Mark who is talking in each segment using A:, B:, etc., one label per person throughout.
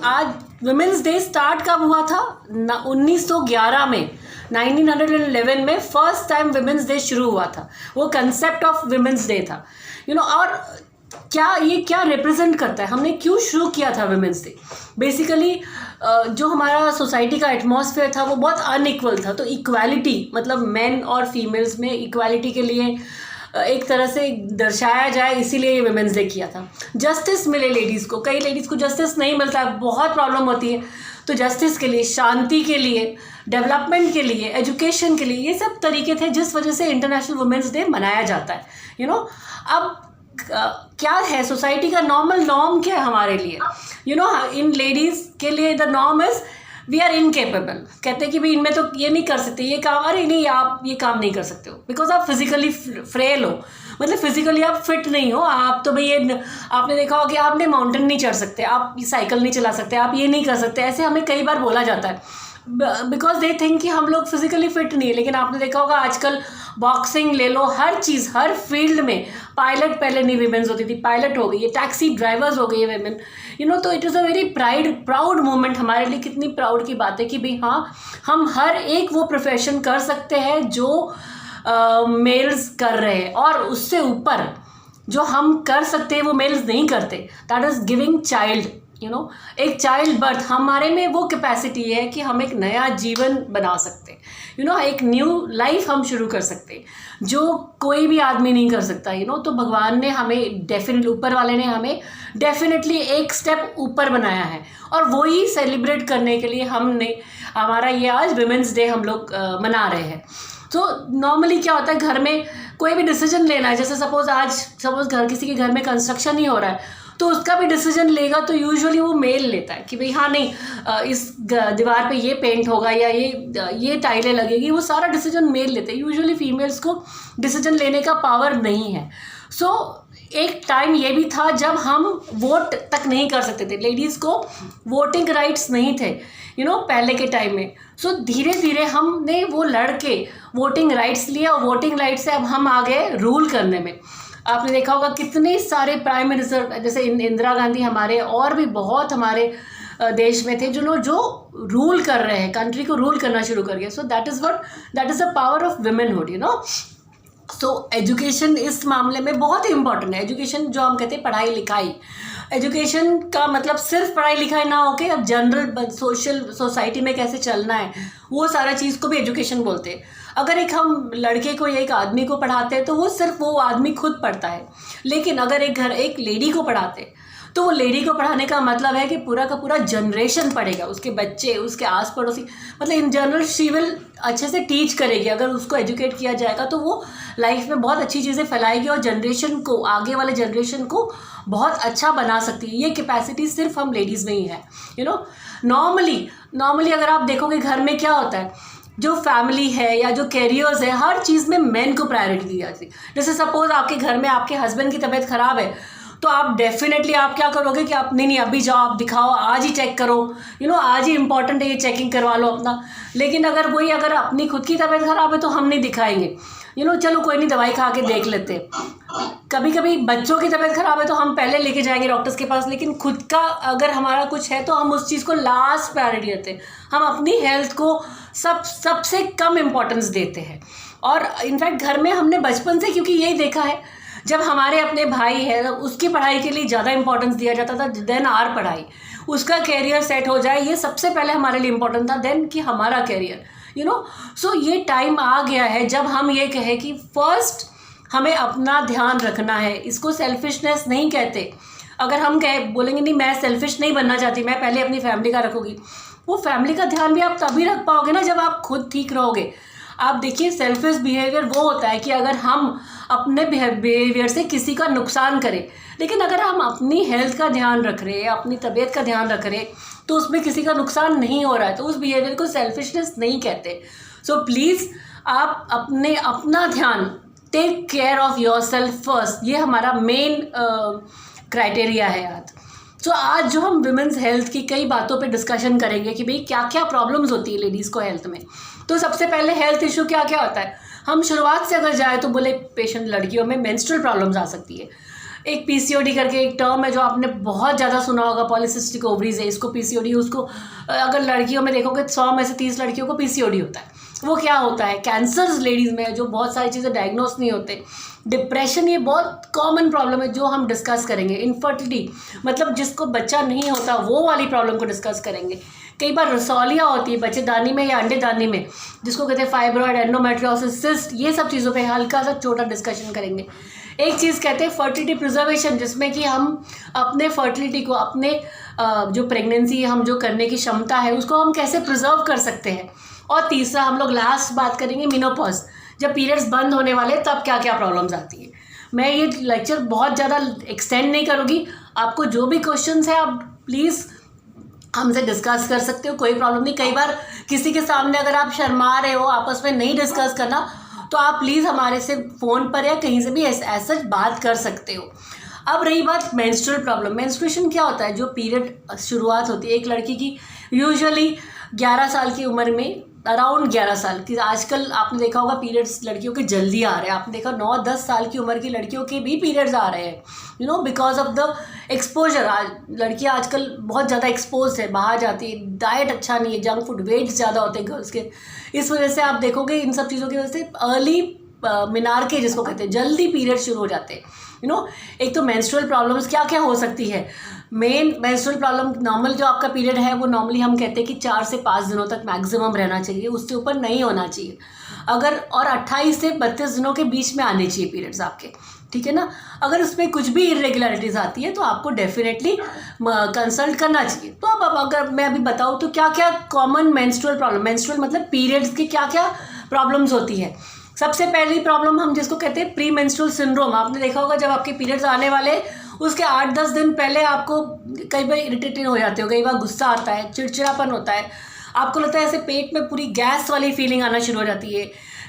A: आज women's day start कब हुआ था? 1911 में, 1911 में फर्स्ट टाइम वुमेंस डे शुरू हुआ था। वो कंसेप्ट ऑफ वुमेंस डे था, और क्या रिप्रेजेंट करता है, हमने क्यों शुरू किया था वुमेंस डे? बेसिकली जो हमारा सोसाइटी का एटमॉस्फेयर था वो बहुत अनइक्वल था, तो इक्वालिटी मतलब मेन और फीमेल्स में इक्वालिटी के लिए एक तरह से दर्शाया जाए, इसीलिए ये वुमेंस डे किया था। जस्टिस मिले लेडीज़ को, कई लेडीज़ को जस्टिस नहीं मिलता है, बहुत प्रॉब्लम होती है, तो जस्टिस के लिए, शांति के लिए, डेवलपमेंट के लिए, एजुकेशन के लिए, ये सब तरीके थे जिस वजह से इंटरनेशनल वुमेंस डे मनाया जाता है। अब क्या है सोसाइटी का नॉर्म क्या है हमारे लिए? इन लेडीज़ के लिए the norm is we are incapable. कहते हैं कि भाई इनमें तो ये नहीं कर सकते, ये काम, अरे नहीं आप ये काम नहीं कर सकते हो बिकॉज आप फिजिकली फ्रेल हो, मतलब फिजिकली आप फिट नहीं हो। आप तो भाई ये आपने देखा हो कि आप नहीं माउंटेन नहीं चढ़ सकते, आप साइकिल नहीं चला सकते, आप ये नहीं कर सकते, ऐसे हमें कई बार बोला जाता है बिकॉज दे थिंक कि हम लोग फिजिकली फिट नहीं है। लेकिन आपने देखा होगा आजकल बॉक्सिंग ले लो, हर चीज़, हर फील्ड में, पायलट पहले नहीं विमेंस होती थी, पायलट हो गई है, टैक्सी ड्राइवर्स हो गई है विमेन। तो it is a very proud moment हमारे लिए। कितनी प्राउड की बात है कि भाई हाँ, हम हर एक वो प्रोफेशन कर सकते हैं जो मेल्स कर रहे हैं, और उससे ऊपर जो हम कर सकते हैं वो मेल्स नहीं करते, दैट इज़ गिविंग चाइल्ड। एक चाइल्ड बर्थ, हमारे में वो कैपेसिटी है कि हम एक नया जीवन बना सकते हैं, एक न्यू लाइफ हम शुरू कर सकते हैं जो कोई भी आदमी नहीं कर सकता। तो भगवान ने हमें डेफिनेटली, ऊपर वाले ने हमें डेफिनेटली एक स्टेप ऊपर बनाया है, और वही सेलिब्रेट करने के लिए हमारा ये आज वुमेंस डे हम लोग मना रहे हैं। तो नॉर्मली क्या होता है, घर में कोई भी डिसीजन लेना है, जैसे सपोज किसी के घर में कंस्ट्रक्शन ही हो रहा है, तो उसका भी डिसीजन लेगा तो यूजुअली वो मेल लेता है कि भाई हाँ नहीं इस दीवार पे ये पेंट होगा या ये टाइलें लगेगी, वो सारा डिसीजन मेल लेते हैं। यूजुअली फीमेल्स को डिसीजन लेने का पावर नहीं है। सो एक टाइम ये भी था जब हम वोट तक नहीं कर सकते थे, लेडीज़ को वोटिंग राइट्स नहीं थे पहले के टाइम में। सो धीरे धीरे हमने वो लड़के वोटिंग राइट्स लिए, और वोटिंग राइट्स से अब हम आ गए रूल करने में। आपने देखा होगा कितने सारे प्राइम मिनिस्टर, जैसे इंदिरा गांधी हमारे, और भी बहुत हमारे देश में थे जो रूल कर रहे हैं, कंट्री को रूल करना शुरू कर गए। सो that is the power of womanhood. So education इस मामले में बहुत ही इंपॉर्टेंट है। एजुकेशन जो हम कहते हैं पढ़ाई लिखाई, एजुकेशन का मतलब सिर्फ पढ़ाई लिखाई ना होके अब जनरल सोसाइटी में कैसे चलना है, वो सारा चीज़ को भी एजुकेशन बोलते हैं। अगर हम लड़के को या एक आदमी को पढ़ाते हैं तो वो सिर्फ वो आदमी खुद पढ़ता है, लेकिन अगर एक लेडी को पढ़ाते तो वो लेडी को पढ़ाने का मतलब है कि पूरा का पूरा जनरेशन पढ़ेगा, उसके बच्चे, उसके आस पड़ोसी, मतलब इन जनरल शी विल अच्छे से टीच करेगी। अगर उसको एजुकेट किया जाएगा तो वो लाइफ में बहुत अच्छी चीज़ें फैलाएगी और जनरेशन को, आगे वाले जनरेशन को बहुत अच्छा बना सकती है। ये कैपेसिटी सिर्फ हम लेडीज़ में ही है। नॉर्मली अगर आप देखोगे घर में क्या होता है, जो फैमिली है या जो कैरियर्स है, हर चीज़ में मेन को प्रायोरिटी दी जाती है। जैसे सपोज आपके घर में आपके हस्बैंड की तबीयत ख़राब है, तो आप डेफिनेटली आप क्या करोगे कि आप नहीं अभी जाओ, आप दिखाओ, आज ही चेक करो, आज ही इंपॉर्टेंट है, ये चेकिंग करवा लो अपना। लेकिन अगर अपनी खुद की तबीयत ख़राब है तो हम नहीं दिखाएंगे, चलो कोई नहीं, दवाई खा के देख लेते। कभी कभी बच्चों की तबीयत ख़राब है तो हम पहले लेके जाएंगे डॉक्टर्स के पास, लेकिन खुद का अगर हमारा कुछ है तो हम उस चीज़ को लास्ट प्रायोरिटी देते हैं। हम अपनी हेल्थ को सबसे कम इम्पोर्टेंस देते हैं। और इनफैक्ट घर में हमने बचपन से, क्योंकि यही देखा है, जब हमारे अपने भाई है उसकी पढ़ाई के लिए ज़्यादा इंपॉर्टेंस दिया जाता था देन आर पढ़ाई, उसका कैरियर सेट हो जाए, ये सबसे पहले हमारे लिए इम्पोर्टेंट था देन कि हमारा कैरियर। सो ये टाइम आ गया है जब हम ये कहें कि फर्स्ट हमें अपना ध्यान रखना है। इसको सेल्फिशनेस नहीं कहते। अगर हम बोलेंगे नहीं मैं सेल्फिश नहीं बनना चाहती, मैं पहले अपनी फैमिली का रखूँगी, वो फैमिली का ध्यान भी आप तभी रख पाओगे ना जब आप खुद ठीक रहोगे। आप देखिए सेल्फिश बिहेवियर वो होता है कि अगर हम अपने बिहेवियर से किसी का नुकसान करें, लेकिन अगर हम अपनी हेल्थ का ध्यान रख रहे हैं, अपनी तबीयत का ध्यान रख रहे हैं, तो उसमें किसी का नुकसान नहीं हो रहा है, तो उस बिहेवियर को सेल्फिशनेस नहीं कहते। सो प्लीज़ आप अपना ध्यान, take care of your self first, ये हमारा मेन क्राइटेरिया है आज। सो आज जो हम वुमेंस हेल्थ की कई बातों पे डिस्कशन करेंगे कि भाई क्या क्या प्रॉब्लम्स होती है लेडीज़ को हेल्थ में। तो सबसे पहले हेल्थ इशू क्या क्या होता है, हम शुरुआत से अगर जाए तो बोले पेशेंट लड़कियों में मेंस्ट्रुअल प्रॉब्लम्स आ सकती है। एक पीसीओडी करके एक टर्म है जो आपने बहुत ज़्यादा सुना होगा, पॉलीसिस्टिक ओवरीज है, इसको पीसीओडी, उसको अगर लड़कियों में देखोगे 100 में से 30 लड़कियों को पीसीओडी होता है। वो क्या होता है, कैंसर्स लेडीज़ में जो बहुत सारी चीज़ें डायग्नोस नहीं होते, डिप्रेशन, ये बहुत कॉमन प्रॉब्लम है जो हम डिस्कस करेंगे। इनफर्टिलिटी मतलब जिसको बच्चा नहीं होता वो वाली प्रॉब्लम को डिस्कस करेंगे। कई बार रसौलियाँ होती है बच्चेदानी में या अंडेदानी में, जिसको कहते हैं फाइब्रॉइड, एंडोमेट्रियोसिस, सिस्ट, ये सब चीज़ों पे हल्का सा छोटा डिस्कशन करेंगे। एक चीज़ कहते हैं फर्टिलिटी प्रिजर्वेशन, जिसमें कि हम अपने फर्टिलिटी को, अपने जो प्रेगनेंसी हम जो करने की क्षमता है उसको हम कैसे प्रिजर्व कर सकते हैं। और तीसरा हम लोग लास्ट बात करेंगे मेनोपॉज, जब पीरियड्स बंद होने वाले तब क्या क्या प्रॉब्लम्स आती है। मैं ये लेक्चर बहुत ज़्यादा एक्सटेंड नहीं करूँगी, आपको जो भी क्वेश्चंस है आप प्लीज़ हमसे डिस्कस कर सकते हो, कोई प्रॉब्लम नहीं। कई बार किसी के सामने अगर आप शर्मा रहे हो, आपस में नहीं डिस्कस करना, तो आप प्लीज़ हमारे से फ़ोन पर या कहीं से भी ऐसा बात कर सकते हो। अब रही बात मेंस्ट्रुअल प्रॉब्लम, मेंस्ट्रुएशन क्या होता है, जो पीरियड शुरुआत होती है एक लड़की की यूजुअली 11 साल की उम्र में, अराउंड 11 साल की। आजकल आपने देखा होगा पीरियड्स लड़कियों के जल्दी आ रहे हैं, आपने देखा 9-10 साल की उम्र की लड़कियों के भी पीरियड्स आ रहे हैं, you know, because of the exposure. आज लड़कियां आजकल बहुत ज़्यादा एक्सपोज है, बाहर जाती है, डाइट अच्छा नहीं है, जंक फूड, वेट ज़्यादा होते हैं गर्ल्स के, इस वजह से आप देखोगे इन सब चीज़ों की वजह से अर्ली मिनार्के जिसको कहते हैं, जल्दी पीरियड शुरू हो जाते हैं, यू नो। एक तो मेंस्ट्रुअल प्रॉब्लम्स क्या क्या हो सकती है। मेन मेंस्ट्रुअल प्रॉब्लम, नॉर्मल जो आपका पीरियड है वो नॉर्मली हम कहते हैं कि 4 से 5 दिनों तक मैक्सिमम रहना चाहिए, उससे ऊपर नहीं होना चाहिए। अगर और 28 से 32 दिनों के बीच में आने चाहिए पीरियड्स आपके, ठीक है ना। अगर उसमें कुछ भी इरेगुलरिटीज़ आती है तो आपको डेफिनेटली कंसल्ट करना चाहिए। तो अब अगर मैं अभी बताऊँ तो क्या क्या कॉमन मेंस्ट्रुअल प्रॉब्लम, मेंस्ट्रुअल मतलब पीरियड्स की क्या क्या प्रॉब्लम्स होती है। सबसे पहली प्रॉब्लम हम जिसको कहते हैं प्री मेंस्ट्रुअल सिंड्रोम। आपने देखा होगा जब आपके पीरियड्स आने वाले उसके 8-10 दिन पहले आपको कई बार इरिटेटेड हो जाते हो, कई बार गुस्सा आता है, चिड़चिड़ापन होता है, आपको लगता है ऐसे पेट में पूरी गैस वाली फीलिंग आना शुरू हो जाती है।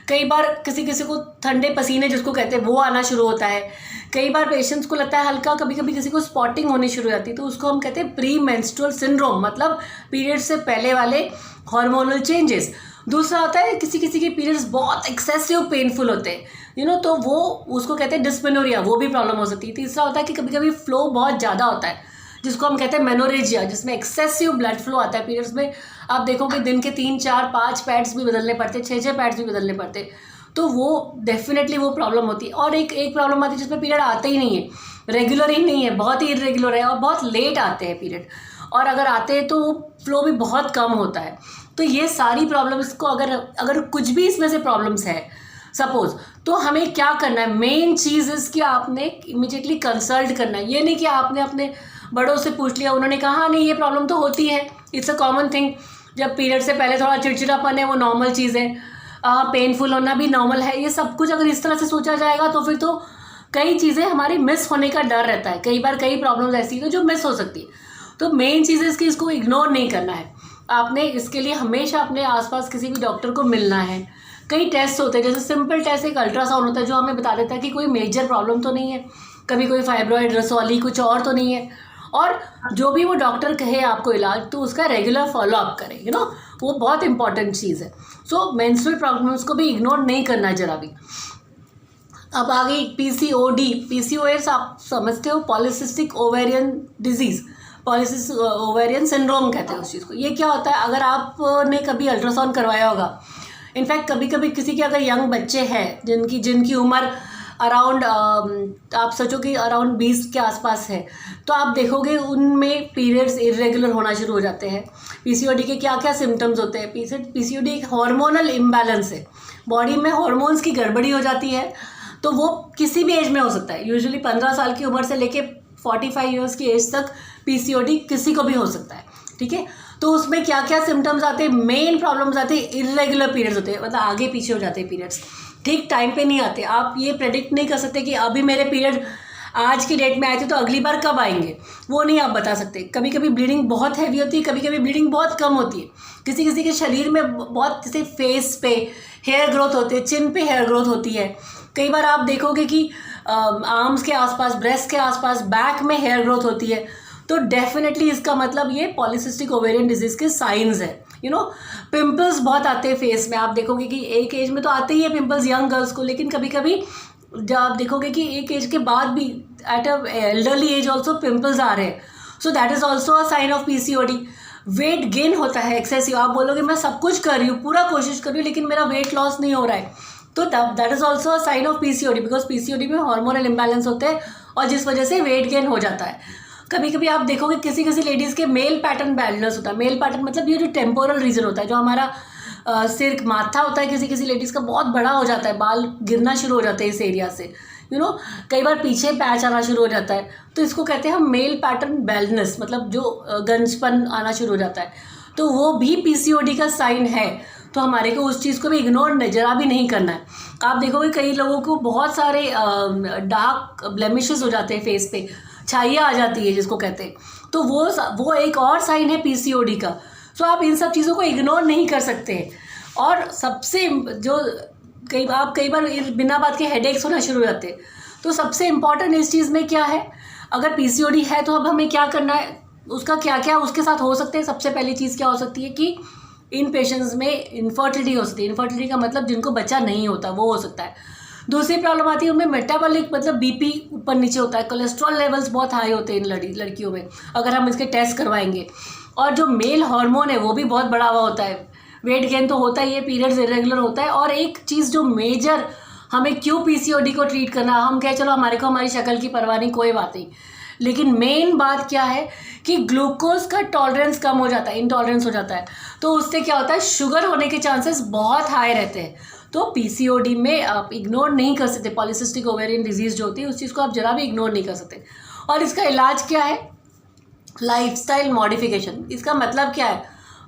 A: कई बार किसी किसी को ठंडे पसीने जिसको कहते हैं वो आना शुरू होता है। कई बार पेशेंट्स को लगता है हल्का, कभी कभी किसी को स्पॉटिंग होनी शुरू हो जाती है, तो उसको हम कहते हैं प्री मेंस्ट्रुअल सिंड्रोम, मतलब पीरियड से पहले वाले हार्मोनल चेंजेस। दूसरा होता है किसी किसी के पीरियड्स बहुत एक्सेसिव पेनफुल होते हैं, यू नो, तो वो उसको कहते हैं डिस्मेनोरिया, वो भी प्रॉब्लम हो सकती है। तीसरा होता है कि कभी कभी फ्लो बहुत ज़्यादा होता है जिसको हम कहते हैं मेनोरेजिया, जिसमें एक्सेसिव ब्लड फ्लो आता है पीरियड्स में। आप देखोगे दिन के 3-4-5 पैड्स भी बदलने पड़ते, 6-6 पैड्स भी बदलने पड़ते, तो वो डेफिनेटली वो प्रॉब्लम होती है। और एक प्रॉब्लम आती है जिसमें पीरियड आते ही नहीं है, रेगुलर ही नहीं है, बहुत ही इरेगुलर है और बहुत लेट आते हैं पीरियड, और अगर आते हैं तो वो फ्लो भी बहुत कम होता है। तो ये सारी प्रॉब्लम्स को अगर कुछ भी इसमें से प्रॉब्लम्स है सपोज, तो हमें क्या करना है, मेन चीज़ इसकी आपने इमीडिएटली कंसल्ट करना है। ये नहीं कि आपने अपने बड़ों से पूछ लिया, उन्होंने कहा हाँ नहीं ये प्रॉब्लम तो होती है, इट्स अ कॉमन थिंग। जब पीरियड से पहले थोड़ा चिड़चिड़ापन है वो नॉर्मल चीज़ है, पेनफुल होना भी नॉर्मल है, ये सब कुछ अगर इस तरह से सोचा जाएगा तो फिर तो कई चीज़ें हमारी मिस होने का डर रहता है। कई बार कई प्रॉब्लम्स ऐसी हैं जो मिस हो सकती है। तो मेन चीज़ है इसको इग्नोर नहीं करना है आपने। इसके लिए हमेशा अपने आसपास किसी भी डॉक्टर को मिलना है। कई टेस्ट होते हैं, जैसे सिंपल टेस्ट एक अल्ट्रासाउंड होता है जो हमें बता देता है कि कोई मेजर प्रॉब्लम तो नहीं है, कभी कोई फाइब्रॉइड, रसौली, कुछ और तो नहीं है। और जो भी वो डॉक्टर कहे आपको इलाज, तो उसका रेगुलर फॉलोअप करें, यू नो, वो बहुत इंपॉर्टेंट चीज़ है। सो मेंस्ट्रुअल प्रॉब्लम्स को भी इग्नोर नहीं करना जरा भी। अब आगे पीसीओडी, पीसीओएस आप समझते हो, polycystic ovarian disease, polycystic ovarian syndrome कहते हैं उस चीज़ को। ये क्या होता है, अगर आपने कभी अल्ट्रासाउंड करवाया होगा, इनफैक्ट कभी कभी किसी के अगर यंग बच्चे हैं जिनकी उम्र अराउंड आप सोचो कि अराउंड 20 के आसपास है, तो आप देखोगे उनमें पीरियड्स इरेगुलर होना शुरू हो जाते हैं। पीसीओडी के क्या क्या सिम्टम्स होते हैं, पीसीओडी एक हार्मोनल इम्बैलेंस है, बॉडी में हार्मोन्स की गड़बड़ी हो जाती है। तो वो किसी भी एज में हो सकता है, यूजुअली 15 साल की उम्र से लेके 45 ईयर्स की एज तक पीसीओडी किसी को भी हो सकता है, ठीक है। तो उसमें क्या क्या सिम्टम्स आते हैं, मेन प्रॉब्लम्स आते हैं, इरेगुलर पीरियड्स होते हैं, मतलब आगे पीछे हो जाते हैं पीरियड्स, ठीक टाइम पे नहीं आते। आप ये प्रेडिक्ट नहीं कर सकते कि अभी मेरे पीरियड आज की डेट में आए थे तो अगली बार कब आएंगे, वो नहीं आप बता सकते। कभी कभी ब्लीडिंग बहुत हैवी होती है, कभी कभी ब्लीडिंग बहुत कम होती है। किसी किसी के शरीर में बहुत, जैसे फेस पे हेयर ग्रोथ होते हैं, चिन पे हेयर ग्रोथ होती है। कई बार आप देखोगे कि आर्म्स के आसपास, ब्रेस्ट के आसपास, बैक में हेयर ग्रोथ होती है। तो डेफिनेटली इसका मतलब ये पॉलीसिस्टिक ओवेरियन डिजीज़ के साइंस है, यू नो। पिंपल्स बहुत आते हैं फेस में, आप देखोगे कि एक एज में तो आते ही है पिंपल्स यंग गर्ल्स को, लेकिन कभी कभी जब आप देखोगे कि एक एज के बाद भी at a elderly age also pimples आ रहे हैं, so that is also a sign of PCOD. Weight gain होता है एक्सेसिव, आप बोलोगे मैं सब कुछ कर रही हूँ, पूरा कोशिश कर रही हूँ, लेकिन मेरा वेट लॉस नहीं हो रहा है, तो that is also a sign of PCOD, because PCOD में हार्मोनल इम्बैलेंस होते हैं और जिस वजह से वेट गेन हो जाता है। कभी कभी आप देखोगे किसी किसी लेडीज़ के मेल पैटर्न बैलेंस होता है। मेल पैटर्न मतलब ये जो टेम्पोरल रीजन होता है, जो हमारा सिर माथा होता है, किसी किसी लेडीज़ का बहुत बड़ा हो जाता है, बाल गिरना शुरू हो जाते हैं इस एरिया से, कई बार पीछे पैच आना शुरू हो जाता है, तो इसको कहते हैं हम मेल पैटर्न बैलेंस, मतलब जो गंजपन आना शुरू हो जाता है, तो वो भी पीसीओडी का साइन है। तो हमारे को उस चीज़ को भी इग्नोर जरा भी नहीं करना है। आप देखोगे कई लोगों को बहुत सारे डार्क ब्लेमिशेस हो जाते हैं फेस पे, छाइयाँ आ जाती है जिसको कहते हैं, तो वो एक और साइन है पीसीओडी का। सो आप इन सब चीज़ों को इग्नोर नहीं कर सकते हैं। और सबसे जो कई बार बिना बात के हेडेक्स होना शुरू हो जाते हैं, तो सबसे इम्पॉर्टेंट इस चीज़ में क्या है, अगर पीसीओडी है तो अब हमें क्या करना है, उसका क्या क्या उसके साथ हो सकते हैं। सबसे पहली चीज़ क्या हो सकती है कि इन पेशेंट्स में इनफर्टिलिटी हो सकती है। इनफर्टिलिटी का मतलब जिनको बच्चा नहीं होता वो हो सकता है। दूसरी प्रॉब्लम आती है उनमें मेटाबॉलिक, मतलब बीपी ऊपर नीचे होता है, कोलेस्ट्रॉल लेवल्स बहुत हाई होते हैं इन लड़कियों में, अगर हम इसके टेस्ट करवाएंगे। और जो मेल हार्मोन है वो भी बहुत बढ़ा हुआ होता है। वेट गेन तो होता ही है, पीरियड्स इरेगुलर होता है। और एक चीज़ जो मेजर हमें क्यों पीसीओडी को ट्रीट करना, हम कहे चलो हमारे को हमारी शक्ल की परवाह नहीं, कोई बात नहीं, लेकिन मेन बात क्या है कि ग्लूकोज का टॉलरेंस कम हो जाता है, इंटॉलरेंस हो जाता है, तो उससे क्या होता है, शुगर होने के चांसेस बहुत हाई रहते हैं। तो पीसीओडी में आप इग्नोर नहीं कर सकते, पॉलीसिस्टिक ओवेरियन डिजीज़ जो होती है उस चीज़ को आप जरा भी इग्नोर नहीं कर सकते। और इसका इलाज क्या है, लाइफस्टाइल मॉडिफिकेशन। इसका मतलब क्या है,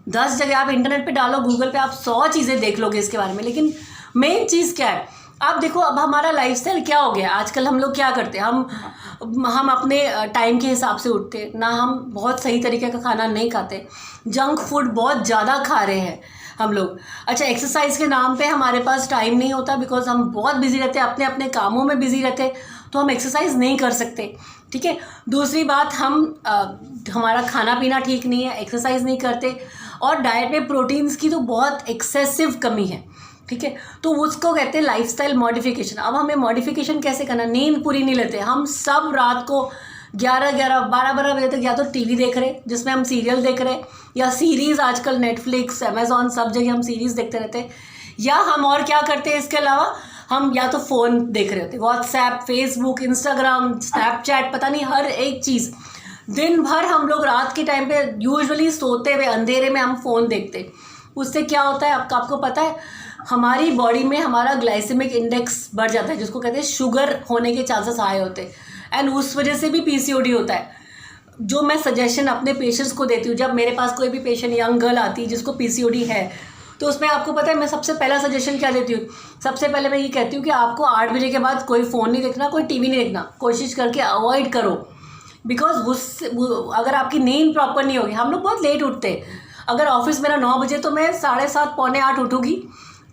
A: 10 जगह आप इंटरनेट पे डालो, गूगल पे आप 100 चीज़ें देख लोगे इसके बारे में, लेकिन मेन चीज़ क्या है, आप देखो अब हमारा लाइफस्टाइल क्या हो गया। आजकल हम लोग क्या करते हैं, हम अपने टाइम के हिसाब से उठते ना, हम बहुत सही तरीके का खाना नहीं खाते, जंक फूड बहुत ज़्यादा खा रहे हैं हम लोग। अच्छा, एक्सरसाइज के नाम पे हमारे पास टाइम नहीं होता, बिकॉज हम बहुत बिजी रहते हैं, अपने अपने कामों में बिजी रहते हैं, तो हम एक्सरसाइज नहीं कर सकते। ठीक है, दूसरी बात, हमारा खाना पीना ठीक नहीं है, एक्सरसाइज नहीं करते, और डाइट में प्रोटीन्स की तो बहुत एक्सेसिव कमी है। ठीक है, तो उसको कहते हैं लाइफस्टाइल मॉडिफिकेशन। अब हमें मॉडिफिकेशन कैसे करना, नींद पूरी नहीं लेते हम, सब रात को 11-11, 12-12 बजे तक या तो टीवी देख रहे हैं जिसमें हम सीरियल देख रहे हैं, या सीरीज़, आजकल नेटफ्लिक्स, अमेजॉन, सब जगह हम सीरीज़ देखते रहते हैं, या हम और क्या करते हैं इसके अलावा, हम या तो फ़ोन देख रहे होते हैं, व्हाट्सएप, फेसबुक, इंस्टाग्राम, स्नैपचैट, पता नहीं हर एक चीज़। दिन भर हम लोग रात के टाइम पे यूजुअली सोते हुए अंधेरे में हम फ़ोन देखते हैं। उससे क्या होता है आपको पता है, हमारी बॉडी में हमारा ग्लाइसेमिक इंडेक्स बढ़ जाता है, जिसको कहते हैं शुगर होने के चांसेस हाई होते हैं, एंड उस वजह से भी पीसीओडी होता है। जो मैं सजेशन अपने पेशेंट्स को देती हूँ, जब मेरे पास कोई भी पेशेंट, यंग गर्ल आती है जिसको पीसीओडी है, तो उसमें आपको पता है मैं सबसे पहला सजेशन क्या देती हूँ, सबसे पहले मैं ये कहती हूँ कि आपको 8 बजे के बाद कोई फ़ोन नहीं देखना, कोई टीवी नहीं देखना, कोशिश करके अवॉइड करो, बिकॉज अगर आपकी नींद प्रॉपर नहीं होगी, हम लोग बहुत लेट उठते हैं, अगर ऑफिस मेरा 9 बजे तो मैं 7:30 पौने 8 उठूँगी,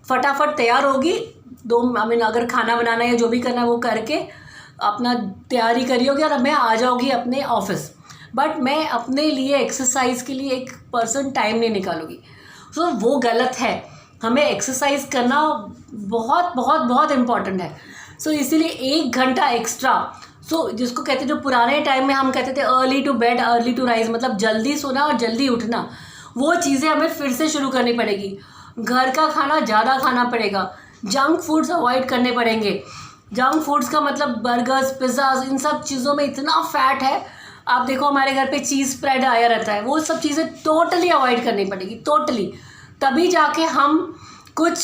A: फटाफट तैयार होगी, अगर खाना बनाना या जो भी करना है वो करके अपना तैयारी करी होगी और मैं आ जाऊँगी अपने ऑफिस, बट मैं अपने लिए एक्सरसाइज के लिए 1% टाइम नहीं निकालूंगी। सो वो गलत है, हमें एक्सरसाइज करना बहुत बहुत बहुत इम्पॉर्टेंट है। सो इसीलिए 1 घंटा एक्स्ट्रा, जिसको कहते हैं, जो पुराने टाइम में हम कहते थे early to bed early to rise, मतलब जल्दी सोना और जल्दी उठना, वो चीज़ें हमें फिर से शुरू करनी पड़ेगी। घर का खाना ज़्यादा खाना पड़ेगा, जंक फूड्स अवॉइड करने पड़ेंगे। जंक फूड्स का मतलब बर्गर्स, पिज़्ज़ाज, इन सब चीज़ों में इतना फैट है। आप देखो हमारे घर पे चीज़ स्प्रेड आया रहता है, वो सब चीज़ें टोटली अवॉइड करनी पड़ेगी, टोटली, तभी जाके हम कुछ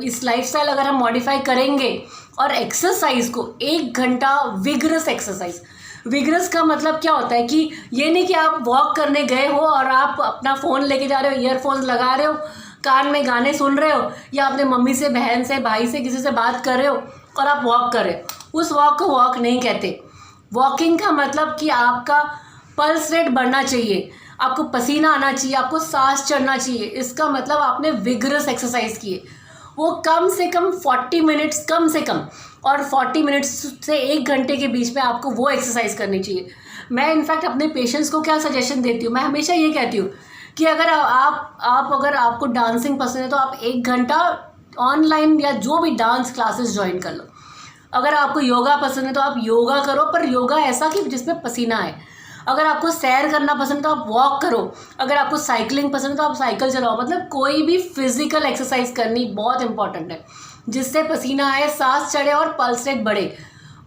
A: इस लाइफस्टाइल अगर हम मॉडिफाई करेंगे। और एक्सरसाइज को 1 घंटा विगरस एक्सरसाइज, विगरस का मतलब क्या होता है कि ये नहीं कि आप वॉक करने गए हो और आप अपना फ़ोन लेके जा रहे हो, ईयरफोन्स लगा रहे हो, कान में गाने सुन रहे हो, या अपने मम्मी से, बहन से, भाई से, किसी से बात कर रहे हो और आप वॉक कर रहे हो, उस वॉक को वॉक नहीं कहते। वॉकिंग का मतलब कि आपका पल्स रेट बढ़ना चाहिए, आपको पसीना आना चाहिए, आपको सांस चढ़ना चाहिए, इसका मतलब आपने विगरस एक्सरसाइज किए। वो कम से कम 40 मिनट्स, कम से कम, और 40 मिनट्स से 1 घंटे के बीच में आपको वो एक्सरसाइज करनी चाहिए। मैं इनफैक्ट अपने पेशेंट्स को क्या सजेशन देती हूँ, मैं हमेशा ये कहती हूँ कि अगर अगर आपको डांसिंग पसंद है तो आप 1 घंटा ऑनलाइन या जो भी डांस क्लासेस ज्वाइन कर लो। अगर आपको योगा पसंद है तो आप योगा करो, पर योगा ऐसा कि जिसमें पसीना आए। अगर आपको सैर करना पसंद है तो आप वॉक करो। अगर आपको साइकिलिंग पसंद है तो आप साइकिल चलाओ। मतलब कोई भी फिजिकल एक्सरसाइज करनी बहुत इंपॉर्टेंट है, जिससे पसीना आए, सांस चढ़े और पल्स रेट बढ़े।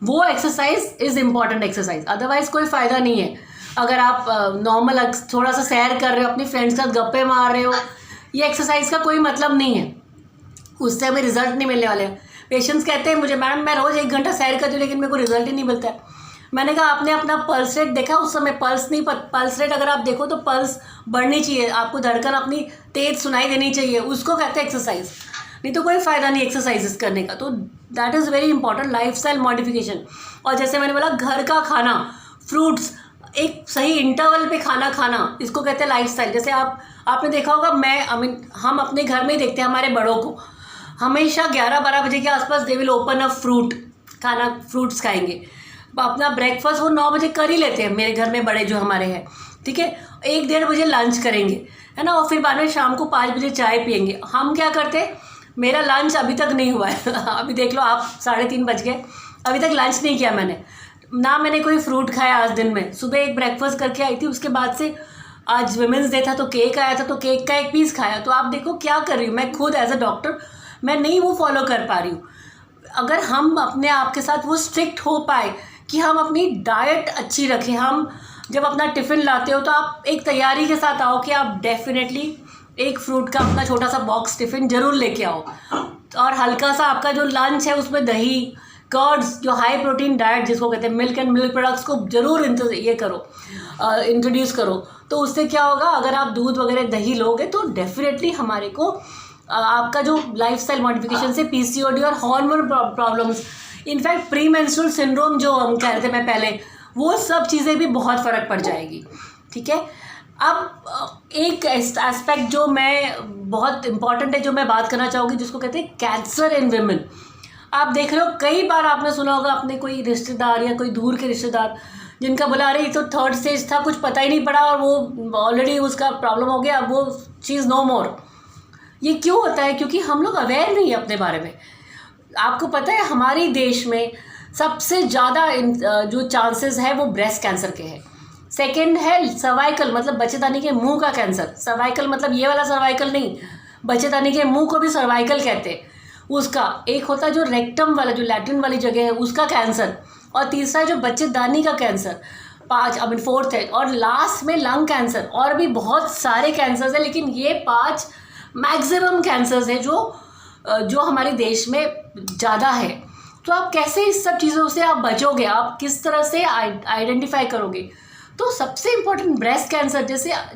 A: वो exercise is important exercise, otherwise कोई फ़ायदा नहीं है। अगर आप नॉर्मल थोड़ा सा सैर कर रहे हो, अपनी फ्रेंड्स के साथ गप्पे मार रहे हो, ये एक्सरसाइज का कोई मतलब नहीं है, उससे हमें रिजल्ट नहीं मिलने वाले हैं। पेशेंट्स कहते हैं मुझे, मैडम मैं रोज़ 1 घंटा सैर करती हूँ लेकिन मेरे को रिजल्ट ही नहीं मिलता है। मैंने कहा आपने अपना पल्स रेट देखा? उस समय पल्स नहीं, पल्स रेट अगर आप देखो तो पल्स बढ़नी चाहिए, आपको धड़कन अपनी तेज सुनाई देनी चाहिए, उसको कहते हैं एक्सरसाइज। नहीं तो कोई फ़ायदा नहीं एक्सरसाइजेस करने का। तो that is very important, lifestyle modification. और जैसे मैंने बोला, घर का खाना, फ्रूट्स, एक सही इंटरवल पे खाना खाना, इसको कहते हैं लाइफस्टाइल। जैसे आपने देखा होगा, हम अपने घर में ही देखते हैं हमारे बड़ों को, हमेशा 11-12 बजे के आसपास they will open a fruit, fruits खाएंगे। अपना ब्रेकफास्ट वो 9 बजे कर ही लेते हैं, मेरे घर में बड़े जो हमारे हैं, ठीक है। 1-1:30 बजे लंच करेंगे, है ना, और फिर बाद में शाम को 5 बजे चाय पियेंगे। हम क्या करते हैं, मेरा लंच अभी तक नहीं हुआ है अभी देख लो आप 3:30 बज गए, अभी तक लंच नहीं किया मैंने, ना मैंने कोई फ्रूट खाया आज दिन में। सुबह एक ब्रेकफास्ट करके आई थी, उसके बाद से आज वुमेंस डे था तो केक आया था, तो केक का 1 पीस खाया। तो आप देखो क्या कर रही हूँ मैं खुद एज अ डॉक्टर, मैं नहीं वो फॉलो कर पा रही हूँ। अगर हम अपने आप के साथ वो स्ट्रिक्ट हो पाए कि हम अपनी डाइट अच्छी रखें, हम जब अपना टिफ़िन लाते हो तो आप एक तैयारी के साथ आओ कि आप डेफिनेटली एक फ्रूट का अपना छोटा सा बॉक्स टिफ़िन ज़रूर लेके आओ, और हल्का सा आपका जो लंच है उसमें दही, कर्ड्स, जो हाई प्रोटीन डाइट जिसको कहते हैं, मिल्क एंड मिल्क प्रोडक्ट्स को ज़रूर ये करो, इंट्रोड्यूस करो। तो उससे क्या होगा, अगर आप दूध वगैरह दही लोगे तो डेफिनेटली हमारे को आपका जो लाइफस्टाइल मॉडिफिकेशन से पीसीओडी और hormone problems, in fact pre menstrual syndrome जो हम कह रहे थे मैं पहले, वो सब चीज़ें भी बहुत फ़र्क पड़ जाएगी, ठीक है। अब एक एस्पेक्ट जो मैं बहुत इंपॉर्टेंट है, जो मैं बात करना चाहूँगी, जिसको कहते हैं कैंसर इन विमेन। आप देख रहे हो, कई बार आपने सुना होगा अपने कोई रिश्तेदार या कोई दूर के रिश्तेदार जिनका बोला रही तो 3rd स्टेज था, कुछ पता ही नहीं पड़ा और वो ऑलरेडी उसका प्रॉब्लम हो गया, अब वो चीज़ नो मोर। ये क्यों होता है? क्योंकि हम लोग अवेयर नहीं है अपने बारे में। आपको पता है हमारे देश में सबसे ज़्यादा जो चांसेस है वो ब्रेस्ट कैंसर के हैं। सेकंड है सर्वाइकल, मतलब बच्चेदानी के मुंह का कैंसर। सर्वाइकल मतलब ये वाला सर्वाइकल नहीं, बच्चेदानी के मुंह को भी सर्वाइकल कहते हैं। उसका एक होता है जो रेक्टम वाला, जो लैट्रिन वाली जगह है, उसका कैंसर। और तीसरा है जो बच्चेदानी का कैंसर, 4th है। और लास्ट में लंग कैंसर। और भी बहुत सारे कैंसर्स हैं, लेकिन ये 5 मैक्सिमम कैंसर्स हैं जो हमारे देश में ज़्यादा है। तो आप कैसे इस सब चीज़ों से आप बचोगे, आप किस तरह से आइडेंटिफाई करोगे? तो सबसे इम्पोर्टेंट ब्रेस्ट कैंसर,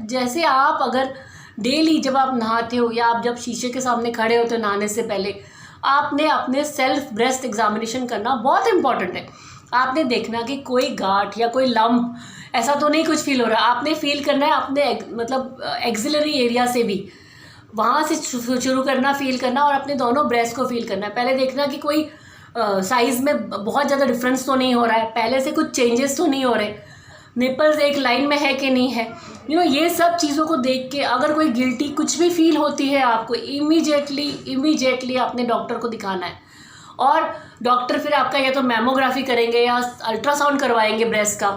A: जैसे आप अगर डेली जब आप नहाते हो या आप जब शीशे के सामने खड़े होते हो नहाने से पहले, आपने अपने सेल्फ ब्रेस्ट एग्जामिनेशन करना बहुत इंपॉर्टेंट है। आपने देखना कि कोई गांठ या कोई लंप ऐसा तो नहीं कुछ फील हो रहा, आपने फील करना है अपने मतलब एक्सिलरी एरिया से भी, वहाँ से शुरू करना, फील करना, और अपने दोनों ब्रेस्ट को फील करना है। पहले देखना कि कोई साइज़ में बहुत ज़्यादा डिफरेंस तो नहीं हो रहा है, पहले से कुछ चेंजेस तो नहीं हो रहे, निपल्स एक लाइन में है कि नहीं है, ये सब चीज़ों को देख के अगर कोई गिल्टी कुछ भी फील होती है आपको, इमीडिएटली अपने डॉक्टर को दिखाना है। और डॉक्टर फिर आपका या तो मैमोग्राफी करेंगे या अल्ट्रासाउंड करवाएंगे ब्रेस्ट का,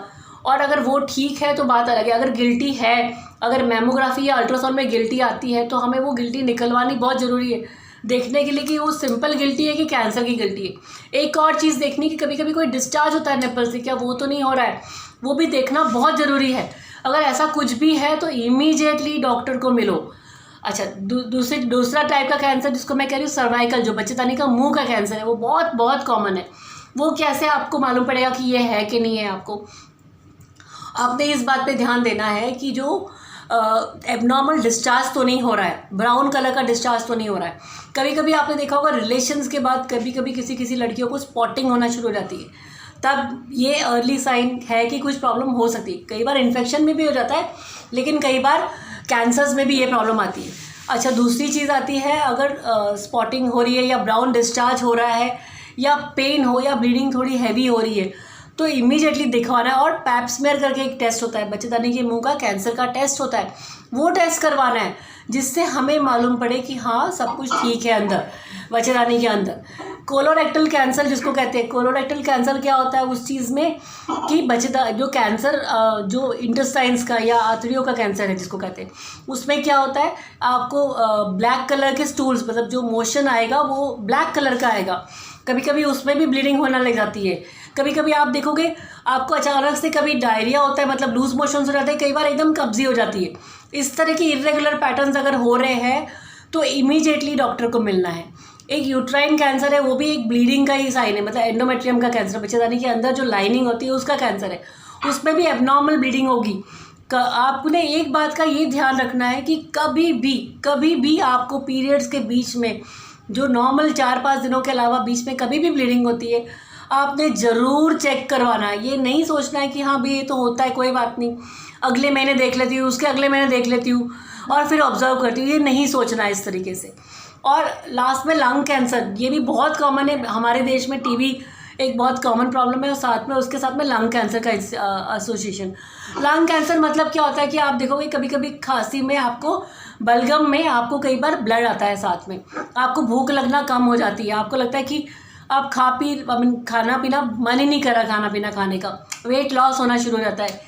A: और अगर वो ठीक है तो बात अलग है। अगर गिल्टी है, अगर मैमोग्राफी या अल्ट्रासाउंड में गिल्टी आती है तो हमें वो गिल्टी निकलवानी बहुत ज़रूरी है, देखने के लिए कि वो सिंपल गिल्टी है कि कैंसर की गिल्टी है। एक और चीज़ देखनी कि कभी कभी कोई डिस्चार्ज होता है निपल से, क्या वो तो नहीं हो रहा है, वो भी देखना बहुत ज़रूरी है। अगर ऐसा कुछ भी है तो इमीडिएटली डॉक्टर को मिलो। अच्छा, दूसरा टाइप का कैंसर जिसको मैं कह रही हूँ सर्वाइकल, जो बच्चेदानी का मुंह का कैंसर है, वो बहुत बहुत कॉमन है। वो कैसे आपको मालूम पड़ेगा कि ये है कि नहीं है? आपने इस बात पे ध्यान देना है कि जो एबनॉर्मल डिस्चार्ज तो नहीं हो रहा है, ब्राउन कलर का डिस्चार्ज तो नहीं हो रहा है। कभी कभी आपने देखा होगा रिलेशंस के बाद कभी कभी किसी लड़कियों को स्पॉटिंग होना शुरू हो जाती है, तब ये अर्ली साइन है कि कुछ प्रॉब्लम हो सकती है। कई बार इन्फेक्शन में भी हो जाता है, लेकिन कई बार कैंसर्स में भी ये प्रॉब्लम आती है। अच्छा, दूसरी चीज़ आती है, अगर स्पॉटिंग हो रही है या ब्राउन डिस्चार्ज हो रहा है या पेन हो या ब्लीडिंग थोड़ी हैवी हो रही है, तो इमीडिएटली दिखवाना है। और पैप स्मेयर करके एक टेस्ट होता है, बच्चेदानी के मुंह का कैंसर का टेस्ट होता है, वो टेस्ट करवाना है, जिससे हमें मालूम पड़े कि हाँ सब कुछ ठीक है अंदर, बच्चेदानी के अंदर। कोलोरेक्टल कैंसर जिसको कहते हैं, कोलोरेक्टल कैंसर क्या होता है उस चीज़ में कि बचदा जो कैंसर जो इंटेस्टाइन्स का या आंतड़ियों का कैंसर है जिसको कहते हैं, उसमें क्या होता है आपको ब्लैक कलर के स्टूल्स, मतलब जो मोशन आएगा वो ब्लैक कलर का आएगा। कभी कभी उसमें भी ब्लीडिंग होने लग जाती है। कभी कभी आप देखोगे आपको अचानक से कभी डायरिया होता है, मतलब लूज मोशन हो जाते हैं, कई बार एकदम कब्जी हो जाती है। इस तरह की इरेगुलर पैटर्न्स अगर हो रहे हैं तो इमीडिएटली डॉक्टर को मिलना है। एक यूट्राइन कैंसर है, वो भी एक ब्लीडिंग का ही साइन है, मतलब एंडोमेट्रियम का कैंसर, बच्चेदानी के अंदर जो लाइनिंग होती है उसका कैंसर है, उसमें भी एबनॉर्मल ब्लीडिंग होगी। आपने एक बात का ये ध्यान रखना है कि कभी भी आपको पीरियड्स के बीच में जो नॉर्मल 4-5 दिनों के अलावा बीच में कभी भी ब्लीडिंग होती है, आपने ज़रूर चेक करवाना है। ये नहीं सोचना है कि हाँ भाई ये तो होता है कोई बात नहीं, अगले महीने देख लेती हूँ, उसके अगले महीने देख लेती हूँ और फिर ऑब्जर्व करती हूँ, ये नहीं सोचना है इस तरीके से। और लास्ट में लंग कैंसर, ये भी बहुत कॉमन है हमारे देश में। टीबी एक बहुत कॉमन प्रॉब्लम है और साथ में उसके साथ में लंग कैंसर का एसोसिएशन। लंग कैंसर मतलब क्या होता है कि आप देखोगे कभी कभी खांसी में आपको, बलगम में आपको कई बार ब्लड आता है, साथ में आपको भूख लगना कम हो जाती है, आपको लगता है कि आप खाना पीना मन ही नहीं करा खाना पीना खाने का, वेट लॉस होना शुरू हो जाता है।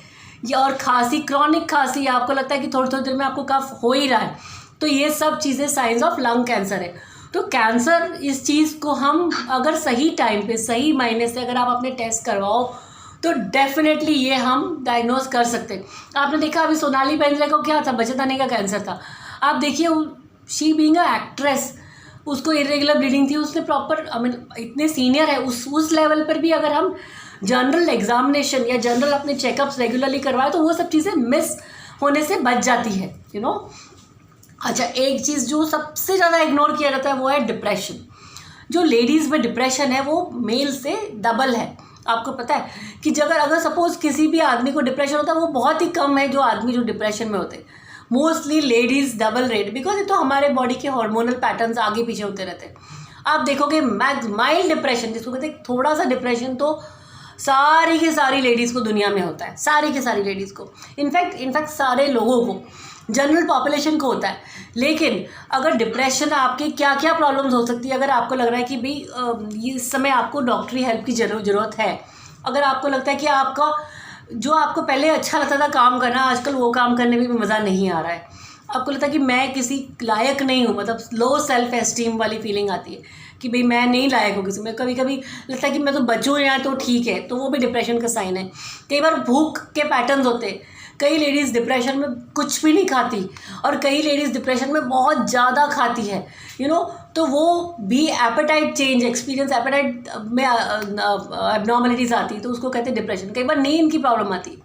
A: ये और खांसी, क्रॉनिक खांसी, आपको लगता है कि थोड़ी थोड़ी देर में आपको कफ हो ही रहा है। तो ये सब चीज़ें साइंस ऑफ लंग कैंसर है। तो कैंसर इस चीज़ को हम अगर सही टाइम पे सही मायने से अगर आप अपने टेस्ट करवाओ तो डेफिनेटली ये हम डायग्नोज कर सकते हैं। आपने देखा अभी सोनाली बेंद्रे को क्या था, बचेदानी का कैंसर था। आप देखिए शी बीइंग अ एक्ट्रेस, उसको इरेगुलर ब्लीडिंग थी, उसने प्रॉपर इतने सीनियर है उस लेवल पर भी अगर हम जनरल एग्जामिनेशन या जनरल अपने चेकअप्स रेगुलरली करवाएं तो वो सब चीज़ें मिस होने से बच जाती है, यू नो। अच्छा, एक चीज़ जो सबसे ज़्यादा इग्नोर किया जाता है वो है डिप्रेशन। जो लेडीज़ में डिप्रेशन है वो मेल से डबल है। आपको पता है कि अगर सपोज किसी भी आदमी को डिप्रेशन होता है, वो बहुत ही कम है जो आदमी जो डिप्रेशन में होते हैं। Mostly ladies double rate, because ये तो हमारे बॉडी के हार्मोनल पैटर्न्स आगे पीछे होते रहते हैं। आप देखोगे माइल्ड डिप्रेशन जिसको कहते हैं, थोड़ा सा डिप्रेशन तो सारी की सारी लेडीज़ को दुनिया में होता है, सारी की सारी लेडीज़ को, इनफैक्ट सारे लोगों को, जनरल पॉपुलेशन को होता है। लेकिन अगर डिप्रेशन, आपके क्या क्या प्रॉब्लम्स हो सकती है, अगर आपको लग रहा है कि भाई इस समय आपको डॉक्टरी हेल्प की ज़रूरत है, अगर आपको लगता है कि आपका जो आपको पहले अच्छा लगता था काम करना, आजकल वो काम करने में भी मज़ा नहीं आ रहा है, आपको लगता है कि मैं किसी लायक नहीं हूँ, मतलब लो सेल्फ एस्टीम वाली फीलिंग आती है कि भाई मैं नहीं लायक हूँ किसी में, कभी कभी लगता है कि मैं तो बचूँ यहाँ तो ठीक है, तो वो भी डिप्रेशन का साइन है। कई बार भूख के पैटर्न्स होते हैं, कई लेडीज़ डिप्रेशन में कुछ भी नहीं खाती और कई लेडीज़ डिप्रेशन में बहुत ज़्यादा खाती है, यू नो। तो वो भी एपेटाइट चेंज एक्सपीरियंस, एपेटाइट में एबनॉर्मलिटीज़ आती है तो उसको कहते हैं डिप्रेशन। कई बार नींद की प्रॉब्लम आती है,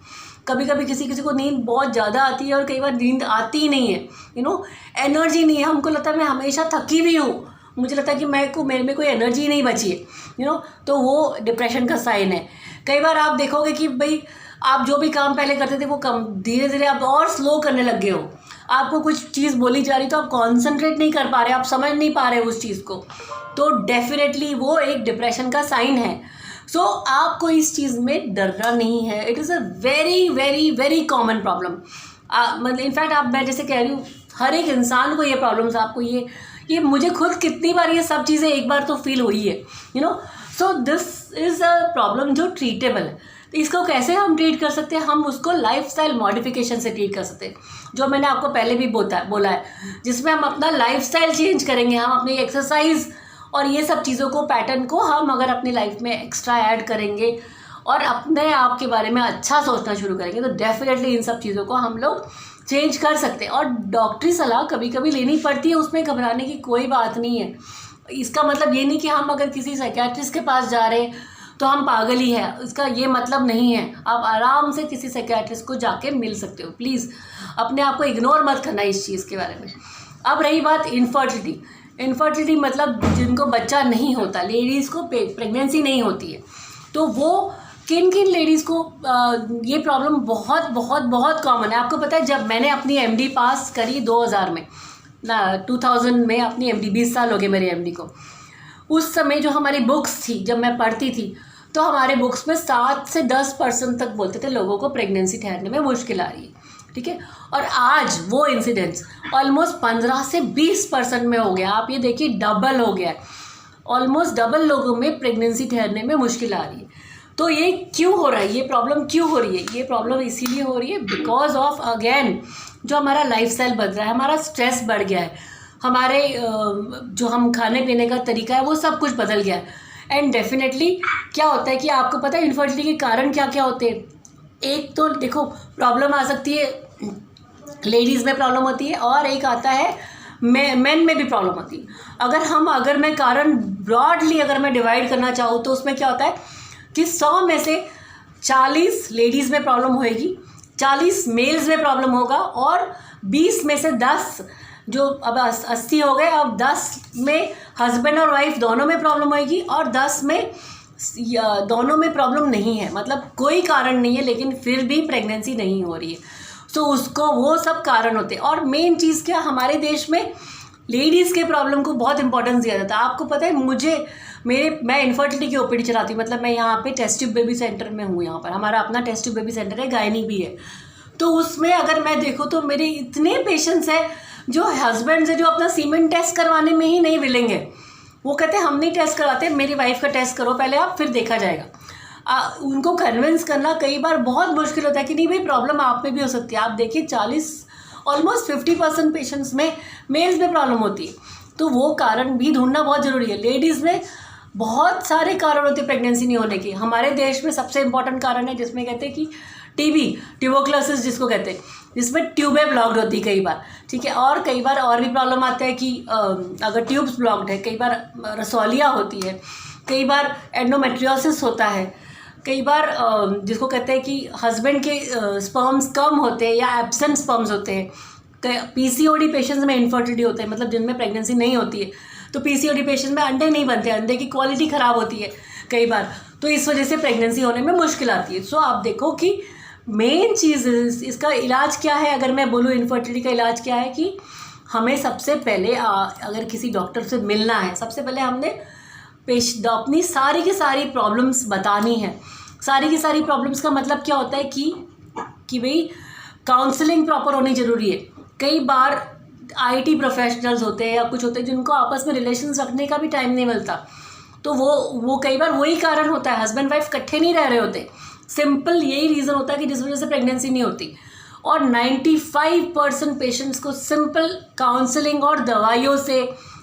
A: कभी कभी किसी को नींद बहुत ज़्यादा आती है और कई बार नींद आती ही नहीं है, यू नो। एनर्जी नहीं है, हमको लगता है मैं हमेशा थकी हुई हूँ, मुझे लगता है कि मेरे में कोई एनर्जी नहीं बची है, यू नो। तो वो डिप्रेशन का साइन है। कई बार आप देखोगे कि भाई आप जो भी काम पहले करते थे वो कम धीरे धीरे आप और स्लो करने लग गए हो, आपको कुछ चीज़ बोली जा रही तो आप कॉन्सेंट्रेट नहीं कर पा रहे, आप समझ नहीं पा रहे उस चीज़ को, तो डेफिनेटली वो एक डिप्रेशन का साइन है। सो आपको इस चीज़ में डरना नहीं है, it is a very very very common problem. मतलब इनफैक्ट मैं जैसे कह रही हूँ, हर एक इंसान को ये प्रॉब्लम्स, आपको ये मुझे खुद कितनी बार ये सब चीज़ें एक बार तो फील हुई है, you know. So this is a problem जो ट्रीटेबल है। तो इसको कैसे हम ट्रीट कर सकते हैं, हम उसको लाइफस्टाइल मॉडिफिकेशन से ट्रीट कर सकते हैं, जो मैंने आपको पहले भी बोला है, जिसमें हम अपना लाइफस्टाइल चेंज करेंगे, हम अपनी एक्सरसाइज और ये सब चीज़ों को, पैटर्न को हम अगर अपनी लाइफ में एक्स्ट्रा ऐड करेंगे और अपने आप के बारे में अच्छा सोचना शुरू करेंगे तो डेफिनेटली इन सब चीज़ों को हम लोग चेंज कर सकते हैं। और डॉक्टरी सलाह कभी कभी लेनी पड़ती है, उसमें घबराने की कोई बात नहीं है। इसका मतलब ये नहीं कि हम अगर किसी साइकियाट्रिस्ट के पास जा रहे हैं तो हम पागल ही है, इसका ये मतलब नहीं है। आप आराम से किसी साइकियाट्रिस्ट को जाके मिल सकते हो, प्लीज़ अपने आप को इग्नोर मत करना इस चीज़ के बारे में। अब रही बात इनफर्टिलिटी मतलब जिनको बच्चा नहीं होता, लेडीज़ को प्रेगनेंसी नहीं होती है, तो वो किन लेडीज़ को ये प्रॉब्लम बहुत बहुत बहुत कॉमन है। आपको पता है जब मैंने अपनी एमडी पास करी 2000 में, 2000 में अपनी एमडी, 20 साल हो गए मेरी एमडी को, उस समय जो हमारी बुक्स थी, जब मैं पढ़ती थी तो हमारे बुक्स में 7 से 10% तक बोलते थे लोगों को प्रेगनेंसी ठहरने में मुश्किल आ रही है, ठीक है। और आज वो इंसिडेंट्स ऑलमोस्ट 15 से 20% में हो गया। आप ये देखिए डबल हो गया है। ऑलमोस्ट डबल लोगों में प्रेगनेंसी ठहरने में मुश्किल आ रही है। तो ये क्यों हो रहा है, ये प्रॉब्लम क्यों हो रही है? ये प्रॉब्लम इसीलिए हो रही है बिकॉज ऑफ अगेन जो हमारा लाइफस्टाइल बदल रहा है, हमारा स्ट्रेस बढ़ गया है, हमारे जो हम खाने पीने का तरीका है वो सब कुछ बदल गया है। एंड डेफिनेटली क्या होता है कि आपको पता है इनफर्टिलिटी के कारण क्या क्या होते हैं। एक तो देखो प्रॉब्लम आ सकती है लेडीज़ में प्रॉब्लम होती है, और एक आता है मेन में भी प्रॉब्लम होती है। अगर मैं कारण ब्रॉडली अगर मैं डिवाइड करना चाहूँ तो उसमें क्या होता है कि 100 में से 40 लेडीज़ में प्रॉब्लम होएगी, 40 मेल्स में प्रॉब्लम होगा, और 20 में से 10 जो अब 80 हो गए, अब 10 में हस्बैंड और वाइफ दोनों में प्रॉब्लम होएगी, और 10 में दोनों में प्रॉब्लम नहीं है, मतलब कोई कारण नहीं है लेकिन फिर भी प्रेगनेंसी नहीं हो रही है। तो उसको वो सब कारण होते हैं। और मेन चीज़ क्या, हमारे देश में लेडीज़ के प्रॉब्लम को बहुत इंपॉर्टेंस दिया जाता है। आपको पता है मैं इनफर्टिलिटी की ओपीडी चलाती हूँ, मतलब मैं यहाँ पे टेस्ट ट्यूब बेबी सेंटर में हूँ, यहाँ पर हमारा अपना टेस्ट ट्यूब बेबी सेंटर है, गायनी भी है। तो उसमें अगर मैं देखूँ तो मेरे इतने पेशेंट्स हैं जो हस्बैंड से जो अपना सीमेंट टेस्ट करवाने में ही नहीं विलिंग है। वो कहते हैं हम नहीं टेस्ट करवाते, मेरी वाइफ का टेस्ट करो पहले आप, फिर देखा जाएगा। उनको कन्विंस करना कई बार बहुत मुश्किल होता है कि नहीं भाई प्रॉब्लम आप में भी हो सकती है। आप देखिए 50% पेशेंट्स में मेल्स में प्रॉब्लम होती है, तो वो कारण भी ढूंढना बहुत ज़रूरी है। लेडीज़ में बहुत सारे कारण होते हैं प्रेगनेंसी नहीं होने के। हमारे देश में सबसे इंपॉर्टेंट कारण है जिसमें कहते हैं कि टीबी, ट्यूबरकुलोसिस जिसको कहते हैं, जिसमें ट्यूबें ब्लॉक्ड होती है कई बार, ठीक है। और कई बार और भी प्रॉब्लम आता है कि अगर ट्यूब्स ब्लॉक्ड है, कई बार रसौलिया होती है, कई बार एंडोमेट्रियोसिस होता है, कई बार जिसको कहते हैं कि हस्बैंड के स्पर्म्स कम होते हैं या एब्सेंट स्पर्म्स होते हैं। पीसीओडी पेशेंट्स में इनफर्टिलिटी होते हैं, मतलब जिनमें प्रेगनेंसी नहीं होती है, तो पीसीओडी पेशेंट में अंडे नहीं बनते, अंडे की क्वालिटी ख़राब होती है कई बार, तो इस वजह से प्रेगनेंसी होने में मुश्किल आती है। सो आप देखो कि मेन चीज़ इसका इलाज क्या है। अगर मैं बोलूँ इनफर्टिलिटी का इलाज क्या है कि हमें सबसे पहले अगर किसी डॉक्टर से मिलना है, सबसे पहले हमने अपनी सारी की सारी प्रॉब्लम्स बतानी है। सारी की सारी प्रॉब्लम्स का मतलब क्या होता है कि भाई काउंसलिंग प्रॉपर होनी ज़रूरी है। कई बार आईटी प्रोफेशनल्स होते हैं या कुछ होते हैं जिनको आपस में रिलेशंस रखने का भी टाइम नहीं मिलता, तो वो कई बार वही कारण होता है, हस्बैंड वाइफ इकट्ठे नहीं रह रहे होते। सिंपल यही रीज़न होता है कि जिस वजह से प्रेगनेंसी नहीं होती। और 95% पेशेंट्स को सिंपल काउंसलिंग और दवाइयों से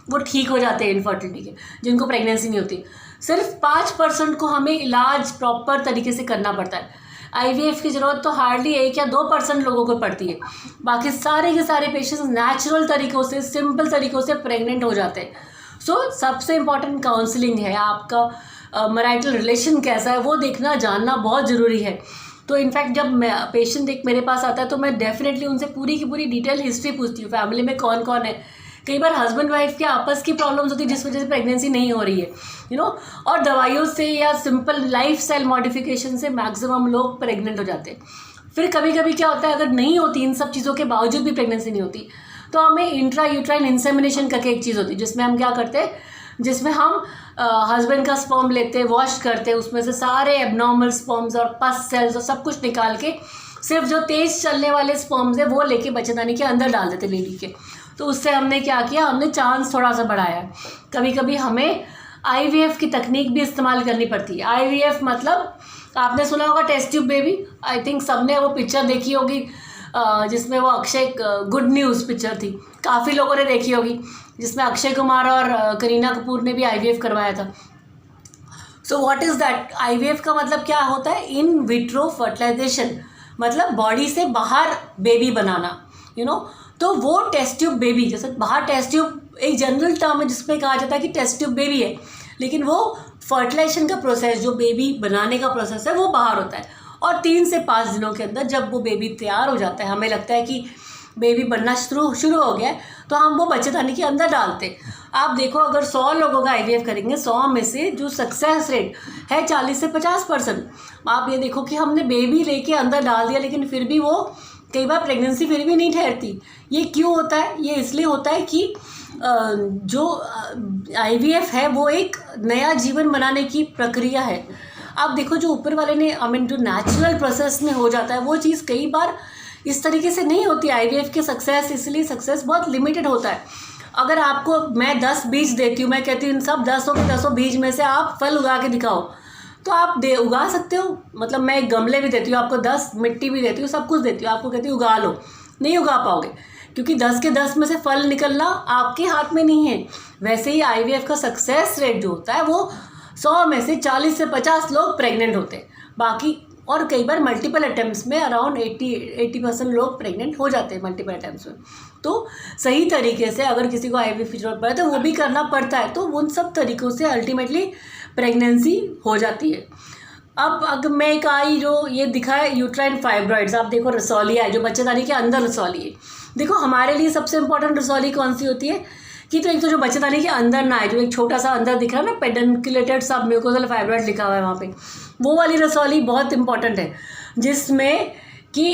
A: वो ठीक हो जाते हैं इनफर्टिलिटी के, जिनको प्रेगनेंसी नहीं होती। सिर्फ 5% को हमें इलाज प्रॉपर तरीके से करना पड़ता है। आईवीएफ की ज़रूरत तो हार्डली 1 या 2% लोगों को पड़ती है। बाकी सारे के सारे पेशेंट्स नेचुरल तरीक़ों से, सिंपल तरीक़ों से प्रेग्नेंट हो जाते हैं। सो सबसे इम्पॉर्टेंट काउंसलिंग है। आपका मैरिटल रिलेशन कैसा है वो देखना, जानना बहुत ज़रूरी है। तो इनफैक्ट जब पेशेंट एक मेरे पास आता है तो मैं डेफिनेटली उनसे पूरी की पूरी डिटेल हिस्ट्री पूछती हूँ, फैमिली में कौन कौन है। कई बार हस्बैंड वाइफ के आपस की प्रॉब्लम्स होती है जिस वजह से प्रेगनेंसी नहीं हो रही है, और दवाइयों से या सिंपल लाइफस्टाइल मॉडिफिकेशन से मैक्सिमम लोग प्रेग्नेंट हो जाते हैं। फिर कभी कभी क्या होता है, अगर नहीं होती, इन सब चीज़ों के बावजूद भी प्रेगनेंसी नहीं होती, तो हमें इंट्रा यूट्राइन इंसेमिनेशन करके एक चीज़ होती है जिसमें हम क्या करते हैं, जिसमें हम हस्बैंड का स्पर्म लेते हैं, वॉश करते हैं, उसमें से सारे एबनॉर्मल स्पर्म्स और पस सेल्स और सब कुछ निकाल के सिर्फ जो तेज़ चलने वाले स्पर्म्स है वो लेके बच्चेदानी के अंदर डाल देते लेडी के। तो उससे हमने क्या किया, हमने चांस थोड़ा सा बढ़ाया। कभी कभी हमें आईवीएफ की तकनीक भी इस्तेमाल करनी पड़ती है। आईवीएफ मतलब आपने सुना होगा test tube baby, I think सबने वो पिक्चर देखी होगी जिसमें वो अक्षय, गुड न्यूज़ पिक्चर थी, काफ़ी लोगों ने देखी होगी, जिसमें अक्षय कुमार और करीना कपूर ने भी आईवीएफ करवाया था। So what is that? IVF का मतलब क्या होता है? इन विट्रो फर्टिलाइजेशन, मतलब बॉडी से बाहर बेबी बनाना, तो वो टेस्ट ट्यूब बेबी, जैसे बाहर टेस्ट ट्यूब एक जनरल टर्म है जिसमें कहा जाता है कि टेस्ट ट्यूब बेबी है, लेकिन वो फर्टिलाइजेशन का प्रोसेस, जो बेबी बनाने का प्रोसेस है वो बाहर होता है। और 3 से 5 दिनों के अंदर जब वो बेबी तैयार हो जाता है, हमें लगता है कि बेबी बनना शुरू हो गया है, तो हम वो बच्चेदानी के अंदर डालते हैं। आप देखो अगर 100 लोगों का आईवीएफ करेंगे, 100 में से जो सक्सेस रेट है 40 से 50%। आप ये देखो कि हमने बेबी लेके अंदर डाल दिया, लेकिन फिर भी वो कई बार प्रेगनेंसी फिर भी नहीं ठहरती। ये क्यों होता है? ये इसलिए होता है कि जो आईवीएफ है वो एक नया जीवन बनाने की प्रक्रिया है। आप देखो जो ऊपर वाले ने जो नेचुरल प्रोसेस में हो जाता है वो चीज़ कई बार इस तरीके से नहीं होती। आईवीएफ के सक्सेस, इसलिए सक्सेस बहुत लिमिटेड होता है। अगर आपको मैं 10 बीज देती हूँ, मैं कहती हूँ इन सब 10 के 10 बीज में से आप फल उगा के दिखाओ, तो आप उगा सकते हो। मतलब मैं एक गमले भी देती हूँ आपको, 10 मिट्टी भी देती हूँ, सब कुछ देती हूँ, आपको कहती हूँ उगा लो, नहीं उगा पाओगे, क्योंकि 10 के 10 में से फल निकलना आपके हाथ में नहीं है। वैसे ही IVF का सक्सेस रेट जो होता है वो 100 में से 40 से 50 लोग प्रेग्नेंट होते हैं, बाकी और कई बार मल्टीपल अटैम्प्ट्स में अराउंड 80% लोग प्रेग्नेंट हो जाते हैं मल्टीपल अटैम्प्ट्स में। तो सही तरीके से अगर किसी को IVF की जरूरत पड़े तो वो भी करना पड़ता है, तो उन सब तरीक़ों से अल्टीमेटली प्रेगनेंसी हो जाती है। अब अगर मैं एक आई जो ये दिखा है यूट्राइन फाइब्रॉइड्स, आप देखो रसौलिया है जो बच्चेदानी के अंदर रसौली है। देखो हमारे लिए सबसे इंपॉर्टेंट रसौली कौन सी होती है कि तो एक तो जो बच्चेदानी के अंदर ना है, जो एक छोटा सा अंदर दिख रहा है ना, पेडुंकुलेटेड सब म्यूकोसल फाइब्रॉइड लिखा हुआ है वहाँ पे, वो वाली रसौली बहुत इंपॉर्टेंट है, जिसमें कि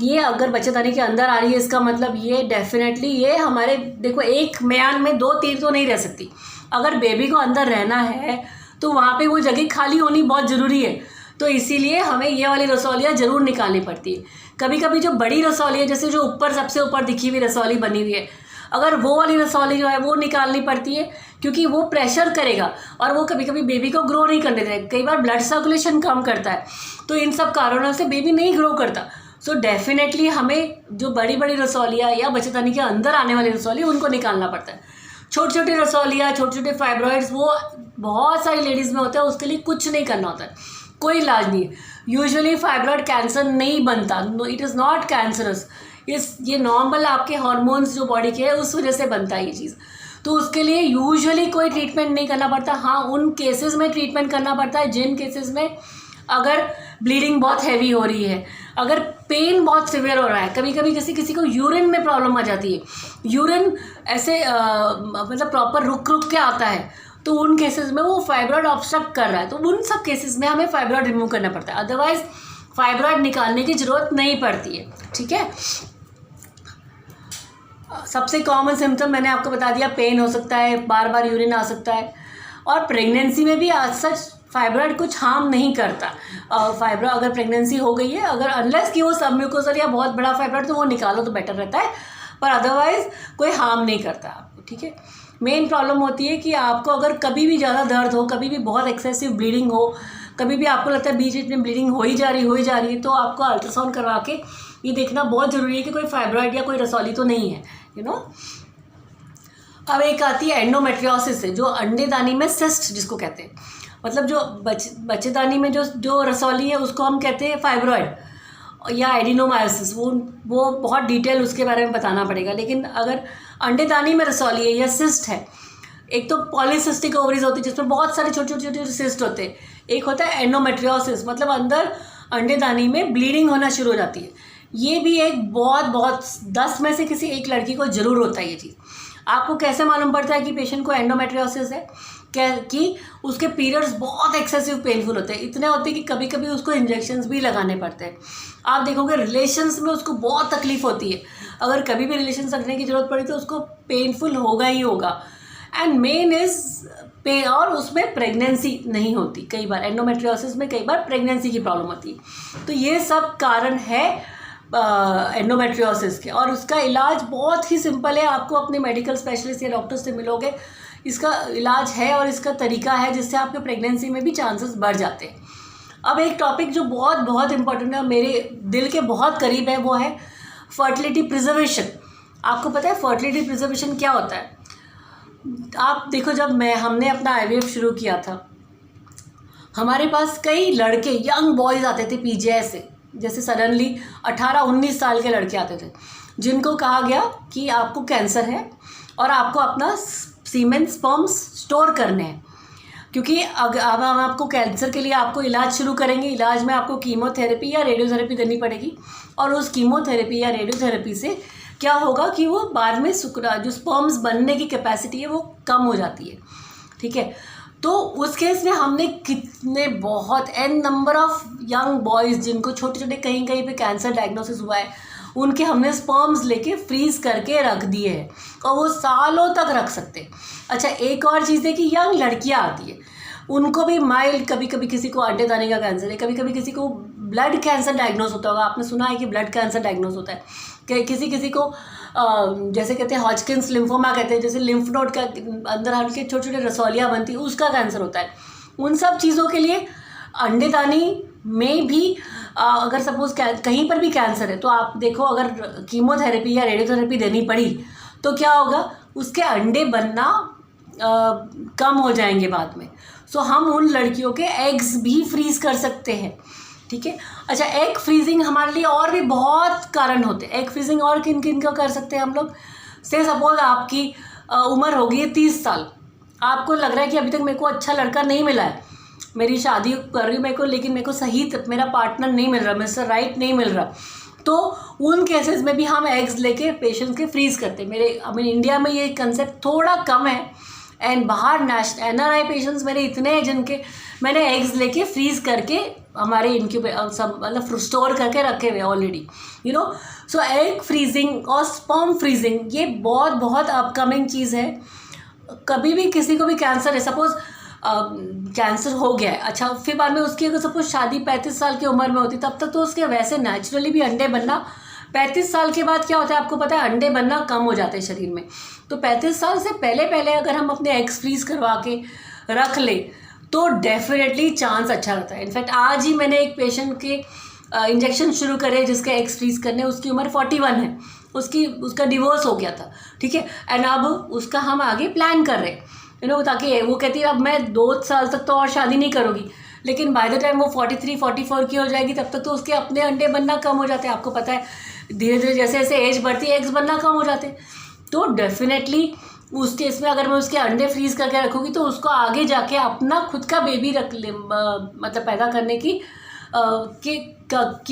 A: ये अगर बच्चेदानी के अंदर आ रही है इसका मतलब ये डेफिनेटली ये हमारे, देखो एक म्यान में 2 तीर तो नहीं रह सकती। अगर बेबी को अंदर रहना है तो वहाँ पे वो जगह खाली होनी बहुत ज़रूरी है, तो इसीलिए हमें ये वाली रसौलियाँ ज़रूर निकालनी पड़ती है। कभी कभी जो बड़ी रसौली है, जैसे जो ऊपर सबसे ऊपर दिखी हुई रसौली बनी हुई है, अगर वो वाली रसौली जो है वो निकालनी पड़ती है, क्योंकि वो प्रेशर करेगा और वो कभी कभी बेबी को ग्रो नहीं करने देगा। कई बार ब्लड सर्कुलेशन कम करता है, तो इन सब कारणों से बेबी नहीं ग्रो करता। सो डेफिनेटली हमें जो बड़ी बड़ी रसौलियाँ या बच्चेदानी के अंदर आने वाली रसौली उनको निकालना पड़ता है। छोटी छोटी रसौलियाँ, छोटे छोटे फाइब्रॉइड्स वो बहुत सारी लेडीज़ में होता है, उसके लिए कुछ नहीं करना होता है, कोई इलाज नहीं है। यूजुअली फाइब्रॉइड कैंसर नहीं बनता, इट इज़ नॉट कैंसरस, ये नॉर्मल आपके हार्मोन्स जो बॉडी के है उस वजह से बनता है ये चीज़। तो उसके लिए यूजुअली कोई ट्रीटमेंट नहीं करना पड़ता। हाँ, उन केसेस में ट्रीटमेंट करना पड़ता है जिन केसेस में अगर ब्लीडिंग बहुत हैवी हो रही है, अगर पेन बहुत सिवियर हो रहा है, कभी कभी किसी को यूरिन में प्रॉब्लम आ जाती है, यूरिन ऐसे मतलब प्रॉपर रुक के आता है, तो उन केसेस में वो फाइब्रॉइड ऑब्स्ट्रक्ट कर रहा है, तो उन सब केसेस में हमें फाइब्रॉइड रिमूव करना पड़ता है। अदरवाइज फाइब्रॉइड निकालने की ज़रूरत नहीं पड़ती है। ठीक है, सबसे कॉमन सिम्टम मैंने आपको बता दिया, पेन हो सकता है, बार बार यूरिन आ सकता है, और प्रेगनेंसी में भी आज सच फाइब्रॉइड कुछ हार्म नहीं करता। फाइब्रॉइड अगर प्रेगनेंसी हो गई है, अगर अनलेस कि वो सबम्यूकोसल या बहुत बड़ा फाइब्रॉइड, तो वो निकालो तो बेटर रहता है, पर अदरवाइज कोई हार्म नहीं करता आपको। ठीक है, मेन प्रॉब्लम होती है कि आपको अगर कभी भी ज़्यादा दर्द हो, कभी भी बहुत एक्सेसिव ब्लीडिंग हो, कभी भी आपको लगता है बीच बीच में ब्लीडिंग हो ही जा रही है, तो आपको अल्ट्रासाउंड करवा के ये देखना बहुत ज़रूरी है कि कोई फाइब्रॉइड या कोई रसौली तो नहीं है, यू नो। अब एक आती है एंडोमेट्रियोसिस है, जो अंडेदानी में सिस्ट जिसको कहते हैं, मतलब जो बच्चेदानी में जो रसौली है उसको हम कहते हैं फाइब्रॉइड या एडिनोमायोसिस। वो बहुत डिटेल उसके बारे में बताना पड़ेगा। लेकिन अगर अंडेदानी में रसौली है या सिस्ट है, एक तो पॉलीसिस्टिक ओवरीज होती है जिसमें बहुत सारे छोटे छोटे सिस्ट होते हैं, एक होता है एंडोमेट्रियोसिस, मतलब अंदर अंडेदानी में ब्लीडिंग होना शुरू हो जाती है। ये भी एक बहुत 10 में से किसी एक लड़की को ज़रूर होता है ये चीज़। आपको कैसे मालूम पड़ता है कि पेशेंट को एंडोमेट्रियोसिस है? कि उसके पीरियड्स बहुत एक्सेसिव पेनफुल होते हैं, इतने होते हैं कि कभी कभी उसको इंजेक्शंस भी लगाने पड़ते हैं। आप देखोगे रिलेशंस में उसको बहुत तकलीफ होती है, अगर कभी भी रिलेशंस रखने की ज़रूरत पड़ी तो उसको पेनफुल होगा ही होगा। एंड मेन इज़ पे, और उसमें प्रेगनेंसी नहीं होती, कई बार एंडोमेट्रियोसिस में कई बार प्रेगनेंसी की प्रॉब्लम होती है। तो ये सब कारण है एंडोमेट्रियोसिस के, और उसका इलाज बहुत ही सिंपल है। आपको अपने मेडिकल स्पेशलिस्ट या डॉक्टर से मिलोगे, इसका इलाज है और इसका तरीका है जिससे आपके प्रेगनेंसी में भी चांसेस बढ़ जाते हैं। अब एक टॉपिक जो बहुत इंपॉर्टेंट है, मेरे दिल के बहुत करीब है, वो है फर्टिलिटी प्रिजर्वेशन। आपको पता है फर्टिलिटी प्रिजर्वेशन क्या होता है? आप देखो, जब हमने अपना IVF शुरू किया था, हमारे पास कई लड़के यंग बॉयज़ आते थे PGI से, जैसे सडनली 18-19 साल के लड़के आते थे, जिनको कहा गया कि आपको कैंसर है और आपको अपना सीमेन स्पर्म्स स्टोर करने हैं, क्योंकि अब हम आपको कैंसर के लिए आपको इलाज शुरू करेंगे। इलाज में आपको कीमोथेरेपी या रेडियोथेरेपी देनी पड़ेगी, और उस कीमोथेरेपी या रेडियोथेरेपी से क्या होगा कि वो बाद में जो स्पर्म्स बनने की कैपेसिटी है वो कम हो जाती है। ठीक है, तो उस केस में हमने कितने बहुत n number of young boys जिनको छोटे छोटे कहीं पे कैंसर डायग्नोसिस हुआ है, उनके हमने स्पर्म्स लेके फ्रीज करके रख दिए हैं, और वो सालों तक रख सकते। अच्छा, एक और चीज़ है कि यंग लड़कियां आती है, उनको भी माइल्ड, कभी कभी किसी को अंडेदानी का कैंसर है, कभी कभी किसी को ब्लड कैंसर डायग्नोस होता होगा। आपने सुना है कि ब्लड कैंसर डायग्नोस होता है, किसी किसी को जैसे कहते हैं हॉजकिंस लिम्फोमा कहते हैं, जैसे लिम्फ नोड का अंदर हल्के छोटे छोटे रसौलियाँ बनती है, उसका कैंसर होता है। उन सब चीज़ों के लिए अंडेदानी में भी अगर सपोज कहीं पर भी कैंसर है तो आप देखो, अगर कीमोथेरेपी या रेडियोथेरेपी देनी पड़ी तो क्या होगा, उसके अंडे बनना कम हो जाएंगे बाद में। सो हम उन लड़कियों के एग्स भी फ्रीज कर सकते हैं, ठीक है। अच्छा, एग फ्रीजिंग हमारे लिए और भी बहुत कारण होते हैं। एग फ्रीजिंग और किन किन का कर सकते हैं हम लोग? से सपोज आपकी उम्र होगी है 30 साल, आपको लग रहा है कि अभी तक मेरे को अच्छा लड़का नहीं मिला है, मेरी शादी कर रही हूँ मेरे को, लेकिन मेरे को सही मेरा पार्टनर नहीं मिल रहा, मेरे से राइट नहीं मिल रहा, तो उन केसेस में भी हम एग्स लेके पेशेंट्स के फ्रीज करते हैं। मेरे इंडिया में ये कंसेप्ट थोड़ा कम है, एंड बाहर NRI पेशेंट्स मेरे इतने हैं जिनके मैंने एग्स लेके फ्रीज करके हमारे सब मतलब स्टोर करके रखे हुए already, you know. So egg freezing और स्पर्म फ्रीजिंग ये बहुत बहुत अपकमिंग चीज़ है। कभी भी किसी को भी कैंसर है, सपोज कैंसर हो गया है, अच्छा फिर बाद में उसकी अगर सपोज शादी 35 साल की उम्र में होती, तब तक तो उसके वैसे नेचुरली भी अंडे बनना, 35 साल के बाद क्या होता है आपको पता है, अंडे बनना कम हो जाते हैं शरीर में। तो 35 साल से पहले पहले अगर हम अपने एग्स फ्रीज करवा के रख ले तो डेफिनेटली चांस अच्छा रहता है। इनफैक्ट आज ही मैंने एक पेशेंट के इंजेक्शन शुरू करे जिसके एग्स फ्रीज करने, उसकी उम्र 41 है, उसका डिवोर्स हो गया था, ठीक है। एंड अब उसका हम आगे प्लान कर रहे हैं, यू नो, ताकि वो कहती है अब मैं 2 साल तक तो और शादी नहीं करूँगी, लेकिन बाय द टाइम वो 43-44 की हो जाएगी तब तक तो उसके अपने अंडे बनना कम हो जाते हैं। आपको पता है धीरे धीरे जैसे जैसे एज बढ़ती है एग्स बनना कम हो जाते हैं। तो डेफिनेटली उस केस में अगर मैं उसके अंडे फ्रीज करके रखूँगी तो उसको आगे जाके अपना खुद का बेबी मतलब पैदा करने की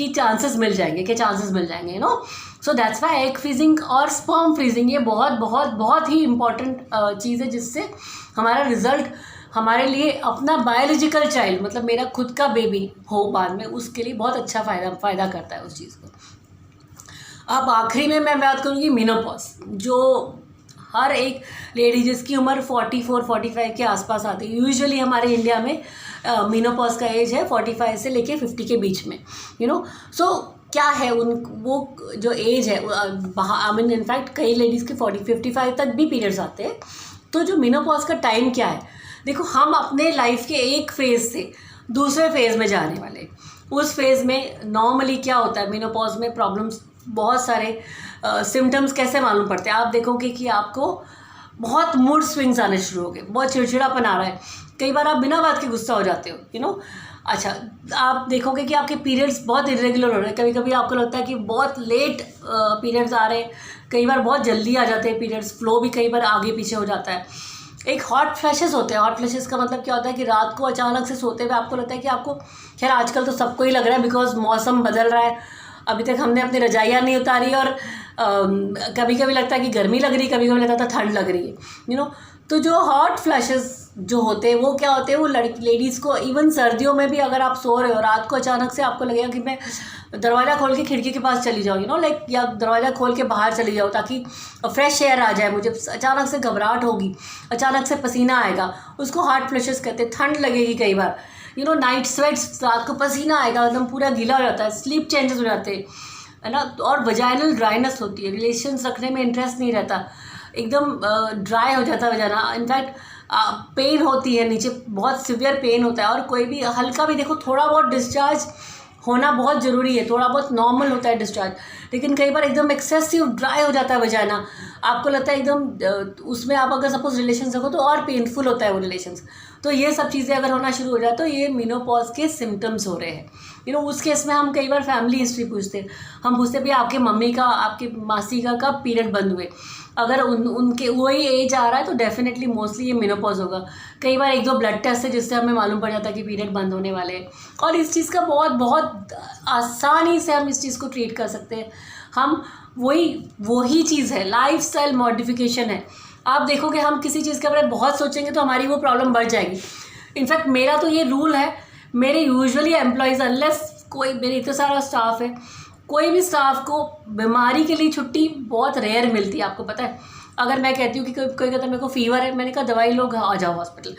A: चांसेस मिल जाएंगे, you know. So that's why egg freezing और स्पर्म फ्रीजिंग ये बहुत बहुत बहुत ही इम्पॉर्टेंट चीज़ है, जिससे हमारा रिजल्ट हमारे लिए अपना बायोलॉजिकल चाइल्ड मतलब मेरा खुद का बेबी हो बाद में, उसके लिए बहुत अच्छा फ़ायदा करता है उस चीज़ को। अब आखिरी में मैं बात करूँगी मेनोपॉज, जो हर एक लेडी जिसकी उम्र 44-45 के आसपास आती है। यूजुअली हमारे इंडिया में मेनोपॉज का एज है 45 से लेके 50 के बीच में, यू नो। सो क्या है वो जो एज है, आई मीन इनफैक्ट कई लेडीज़ के 40-55 तक भी पीरियड्स आते हैं। तो जो मेनोपॉज का टाइम क्या है, देखो हम अपने लाइफ के एक फेज़ से दूसरे फेज़ में जाने वाले, उस फेज़ में नॉर्मली क्या होता है, मेनोपॉज में प्रॉब्लम्स बहुत सारे सिम्टम्स कैसे मालूम पड़ते हैं। आप देखोगे कि आपको बहुत मूड स्विंग्स आने शुरू हो गए, बहुत चिड़चिड़ापन आ रहा है, कई बार आप बिना बात के गुस्सा हो जाते हो, यू नो। अच्छा, आप देखोगे कि आपके पीरियड्स बहुत इरेगुलर हो रहे हैं, कभी कभी आपको लगता है कि बहुत लेट पीरियड्स आ रहे हैं, कई बार बहुत जल्दी आ जाते हैं पीरियड्स, फ्लो भी कई बार आगे पीछे हो जाता है। एक हॉट फ्लैशेस होते हैं। हॉट फ्लैशेस का मतलब क्या होता है कि रात को अचानक से सोते हुए आपको लगता है कि आपको, खैर आजकल तो सबको ही लग रहा है बिकॉज मौसम बदल रहा है, अभी तक हमने अपनी रजाइयाँ नहीं उतारी और कभी कभी लगता है कि गर्मी लग रही है, कभी कभी लगता है ठंड लग रही है, यू नो। तो जो हॉट फ्लैशेस जो होते हैं वो क्या होते हैं, वो लेडीज़ को इवन सर्दियों में भी अगर आप सो रहे हो रात को अचानक से आपको लगेगा कि मैं दरवाज़ा खोल के खिड़की के पास चली जाऊँ, यू नो, लाइक, या दरवाज़ा खोल के बाहर चली जाऊँ ताकि फ्रेश एयर आ जाए, मुझे अचानक से घबराहट होगी, अचानक से पसीना आएगा, उसको हॉट फ्लैशेस कहते हैं। ठंड लगेगी कई बार, यू नो, नाइट स्वेट्स, रात को पसीना आएगा, एकदम पूरा गीला हो जाता है, स्लीप चेंजेस हो जाते हैं, है ना। और वजाइनल ड्राइनेस होती है, रिलेशंस रखने में इंटरेस्ट नहीं रहता, एकदम ड्राई हो जाता है वजाना। इनफैक्ट पेन होती है नीचे, बहुत सीवियर पेन होता है, और कोई भी हल्का भी देखो, थोड़ा बहुत डिस्चार्ज होना बहुत ज़रूरी है, थोड़ा बहुत नॉर्मल होता है डिस्चार्ज, लेकिन कई बार एकदम एक्सेसिव ड्राई हो जाता है वजाना, आपको लगता है एकदम उसमें आप अगर सपोज रिलेशंस रखो तो और पेनफुल होता है वो रिलेशंस। तो ये सब चीज़ें अगर होना शुरू हो जाए तो ये मेनोपॉज के सिम्टम्स हो रहे हैं, यू नो। उस केस में हम कई बार फैमिली हिस्ट्री पूछते हैं, हम पूछते भी आपके मम्मी का, आपकी मासी का कब पीरियड बंद हुए, अगर उनके वही एज आ रहा है तो डेफिनेटली मोस्टली ये मेनोपॉज होगा। कई बार 1-2 ब्लड टेस्ट है जिससे हमें मालूम पड़ जाता है कि पीरियड बंद होने वाले हैं, और इस चीज़ का बहुत बहुत आसानी से हम इस चीज़ को ट्रीट कर सकते हैं। हम वही चीज़ है, लाइफस्टाइल मॉडिफिकेशन है। आप देखोगे हम किसी चीज़ के बारे में बहुत सोचेंगे तो हमारी वो प्रॉब्लम बढ़ जाएगी। इनफैक्ट मेरा तो ये रूल है, मेरे यूजुअली एम्प्लॉयज़, अनलेस कोई, मेरे इतना सारा स्टाफ है, कोई भी स्टाफ को बीमारी के लिए छुट्टी बहुत रेयर मिलती है। आपको पता है, अगर मैं कहती हूँ कि कोई कहता है मेरे को फीवर है, मैंने कहा दवाई लो, आ जाओ हॉस्पिटल।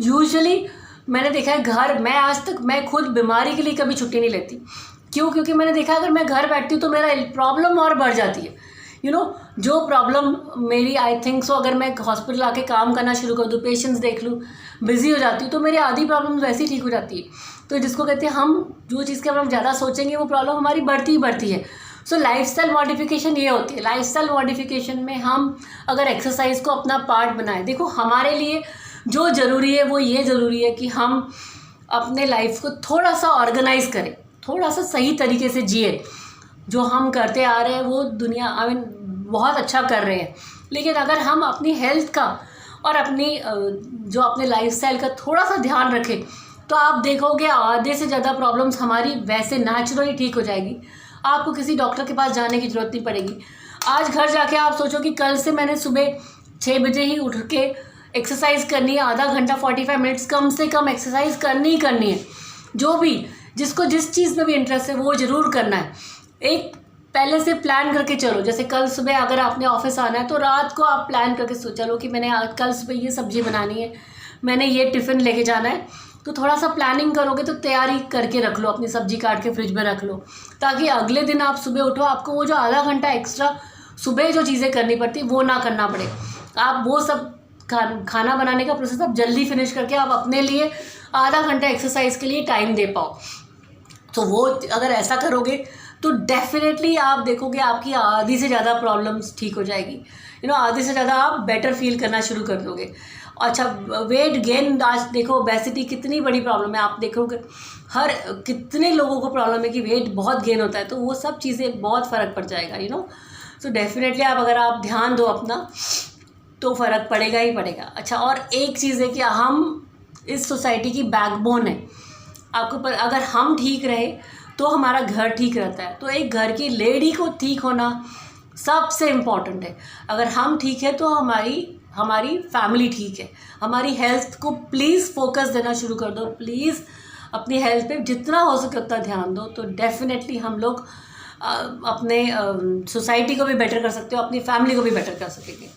A: यूजुअली मैंने देखा है मैं आज तक मैं खुद बीमारी के लिए कभी छुट्टी नहीं लेती। क्यों? क्योंकि मैंने देखा अगर मैं घर बैठती हूँ तो मेरा प्रॉब्लम और बढ़ जाती है। जो प्रॉब्लम मेरी, आई थिंक सो, अगर मैं हॉस्पिटल आके काम करना शुरू कर दूँ, पेशेंट्स देख लूँ, बिजी हो जाती हूँ, तो मेरी आधी प्रॉब्लम वैसे ही ठीक हो जाती है। तो जिसको कहते हैं, हम जो चीज़ के बारे में ज़्यादा सोचेंगे वो प्रॉब्लम हमारी बढ़ती ही बढ़ती है। सो लाइफस्टाइल मॉडिफिकेशन ये होती है। लाइफस्टाइल मॉडिफिकेशन में हम अगर एक्सरसाइज को अपना पार्ट बनाएं, देखो हमारे लिए जो ज़रूरी है वो ये ज़रूरी है कि हम अपने लाइफ को थोड़ा सा ऑर्गेनाइज करें, थोड़ा सा सही तरीके से जिए। जो हम करते आ रहे हैं वो दुनिया, आई मीन, बहुत अच्छा कर रहे हैं, लेकिन अगर हम अपनी हेल्थ का और अपनी जो अपने लाइफस्टाइल का थोड़ा सा ध्यान रखें तो आप देखोगे आधे से ज़्यादा प्रॉब्लम्स हमारी वैसे नेचुरली ठीक हो जाएगी। आपको किसी डॉक्टर के पास जाने की ज़रूरत नहीं पड़ेगी। आज घर जाके आप सोचो कि कल से मैंने सुबह 6 बजे ही उठ के एक्सरसाइज करनी है, आधा घंटा 45 मिनट्स कम से कम एक्सरसाइज करनी ही करनी है। जो भी, जिसको जिस चीज़ में भी इंटरेस्ट है वो ज़रूर करना है। एक पहले से प्लान करके चलो। जैसे कल सुबह अगर आपने ऑफिस आना है तो रात को आप प्लान करके चलो कि मैंने कल सुबह ये सब्ज़ी बनानी है, मैंने ये टिफ़िन लेके जाना है। तो थोड़ा सा प्लानिंग करोगे तो तैयारी करके रख लो, अपनी सब्ज़ी काट के फ्रिज में रख लो, ताकि अगले दिन आप सुबह उठो, आपको वो जो आधा घंटा एक्स्ट्रा सुबह जो चीज़ें करनी पड़ती वो ना करना पड़े। आप वो सब खाना बनाने का प्रोसेस आप जल्दी फिनिश करके आप अपने लिए आधा घंटा एक्सरसाइज के लिए टाइम दे पाओ। तो वो अगर ऐसा करोगे तो डेफिनेटली आप देखोगे आपकी आधी से ज़्यादा प्रॉब्लम्स ठीक हो जाएगी। आधी से ज़्यादा आप बेटर फील करना शुरू कर दोगे। अच्छा, वेट गेन, आज देखो ओबेसिटी कितनी बड़ी प्रॉब्लम है। आप देखोगे कितने लोगों को प्रॉब्लम है कि वेट बहुत गेन होता है, तो वो सब चीज़ें बहुत फ़र्क पड़ जाएगा। तो डेफिनेटली अगर आप ध्यान दो अपना तो फ़र्क पड़ेगा ही पड़ेगा। अच्छा, और एक चीज़ है कि हम इस सोसाइटी की बैकबोन है। आपको अगर हम ठीक रहे तो हमारा घर ठीक रहता है। तो एक घर की लेडी को ठीक होना सबसे इम्पॉर्टेंट है। अगर हम ठीक है तो हमारी फैमिली ठीक है। हमारी हेल्थ को प्लीज़ फोकस देना शुरू कर दो। प्लीज़ अपनी हेल्थ पे जितना हो सके उतना ध्यान दो, तो डेफिनेटली हम लोग अपने सोसाइटी को भी बेटर कर सकते हो, अपनी फैमिली को भी बेटर कर सकेंगे।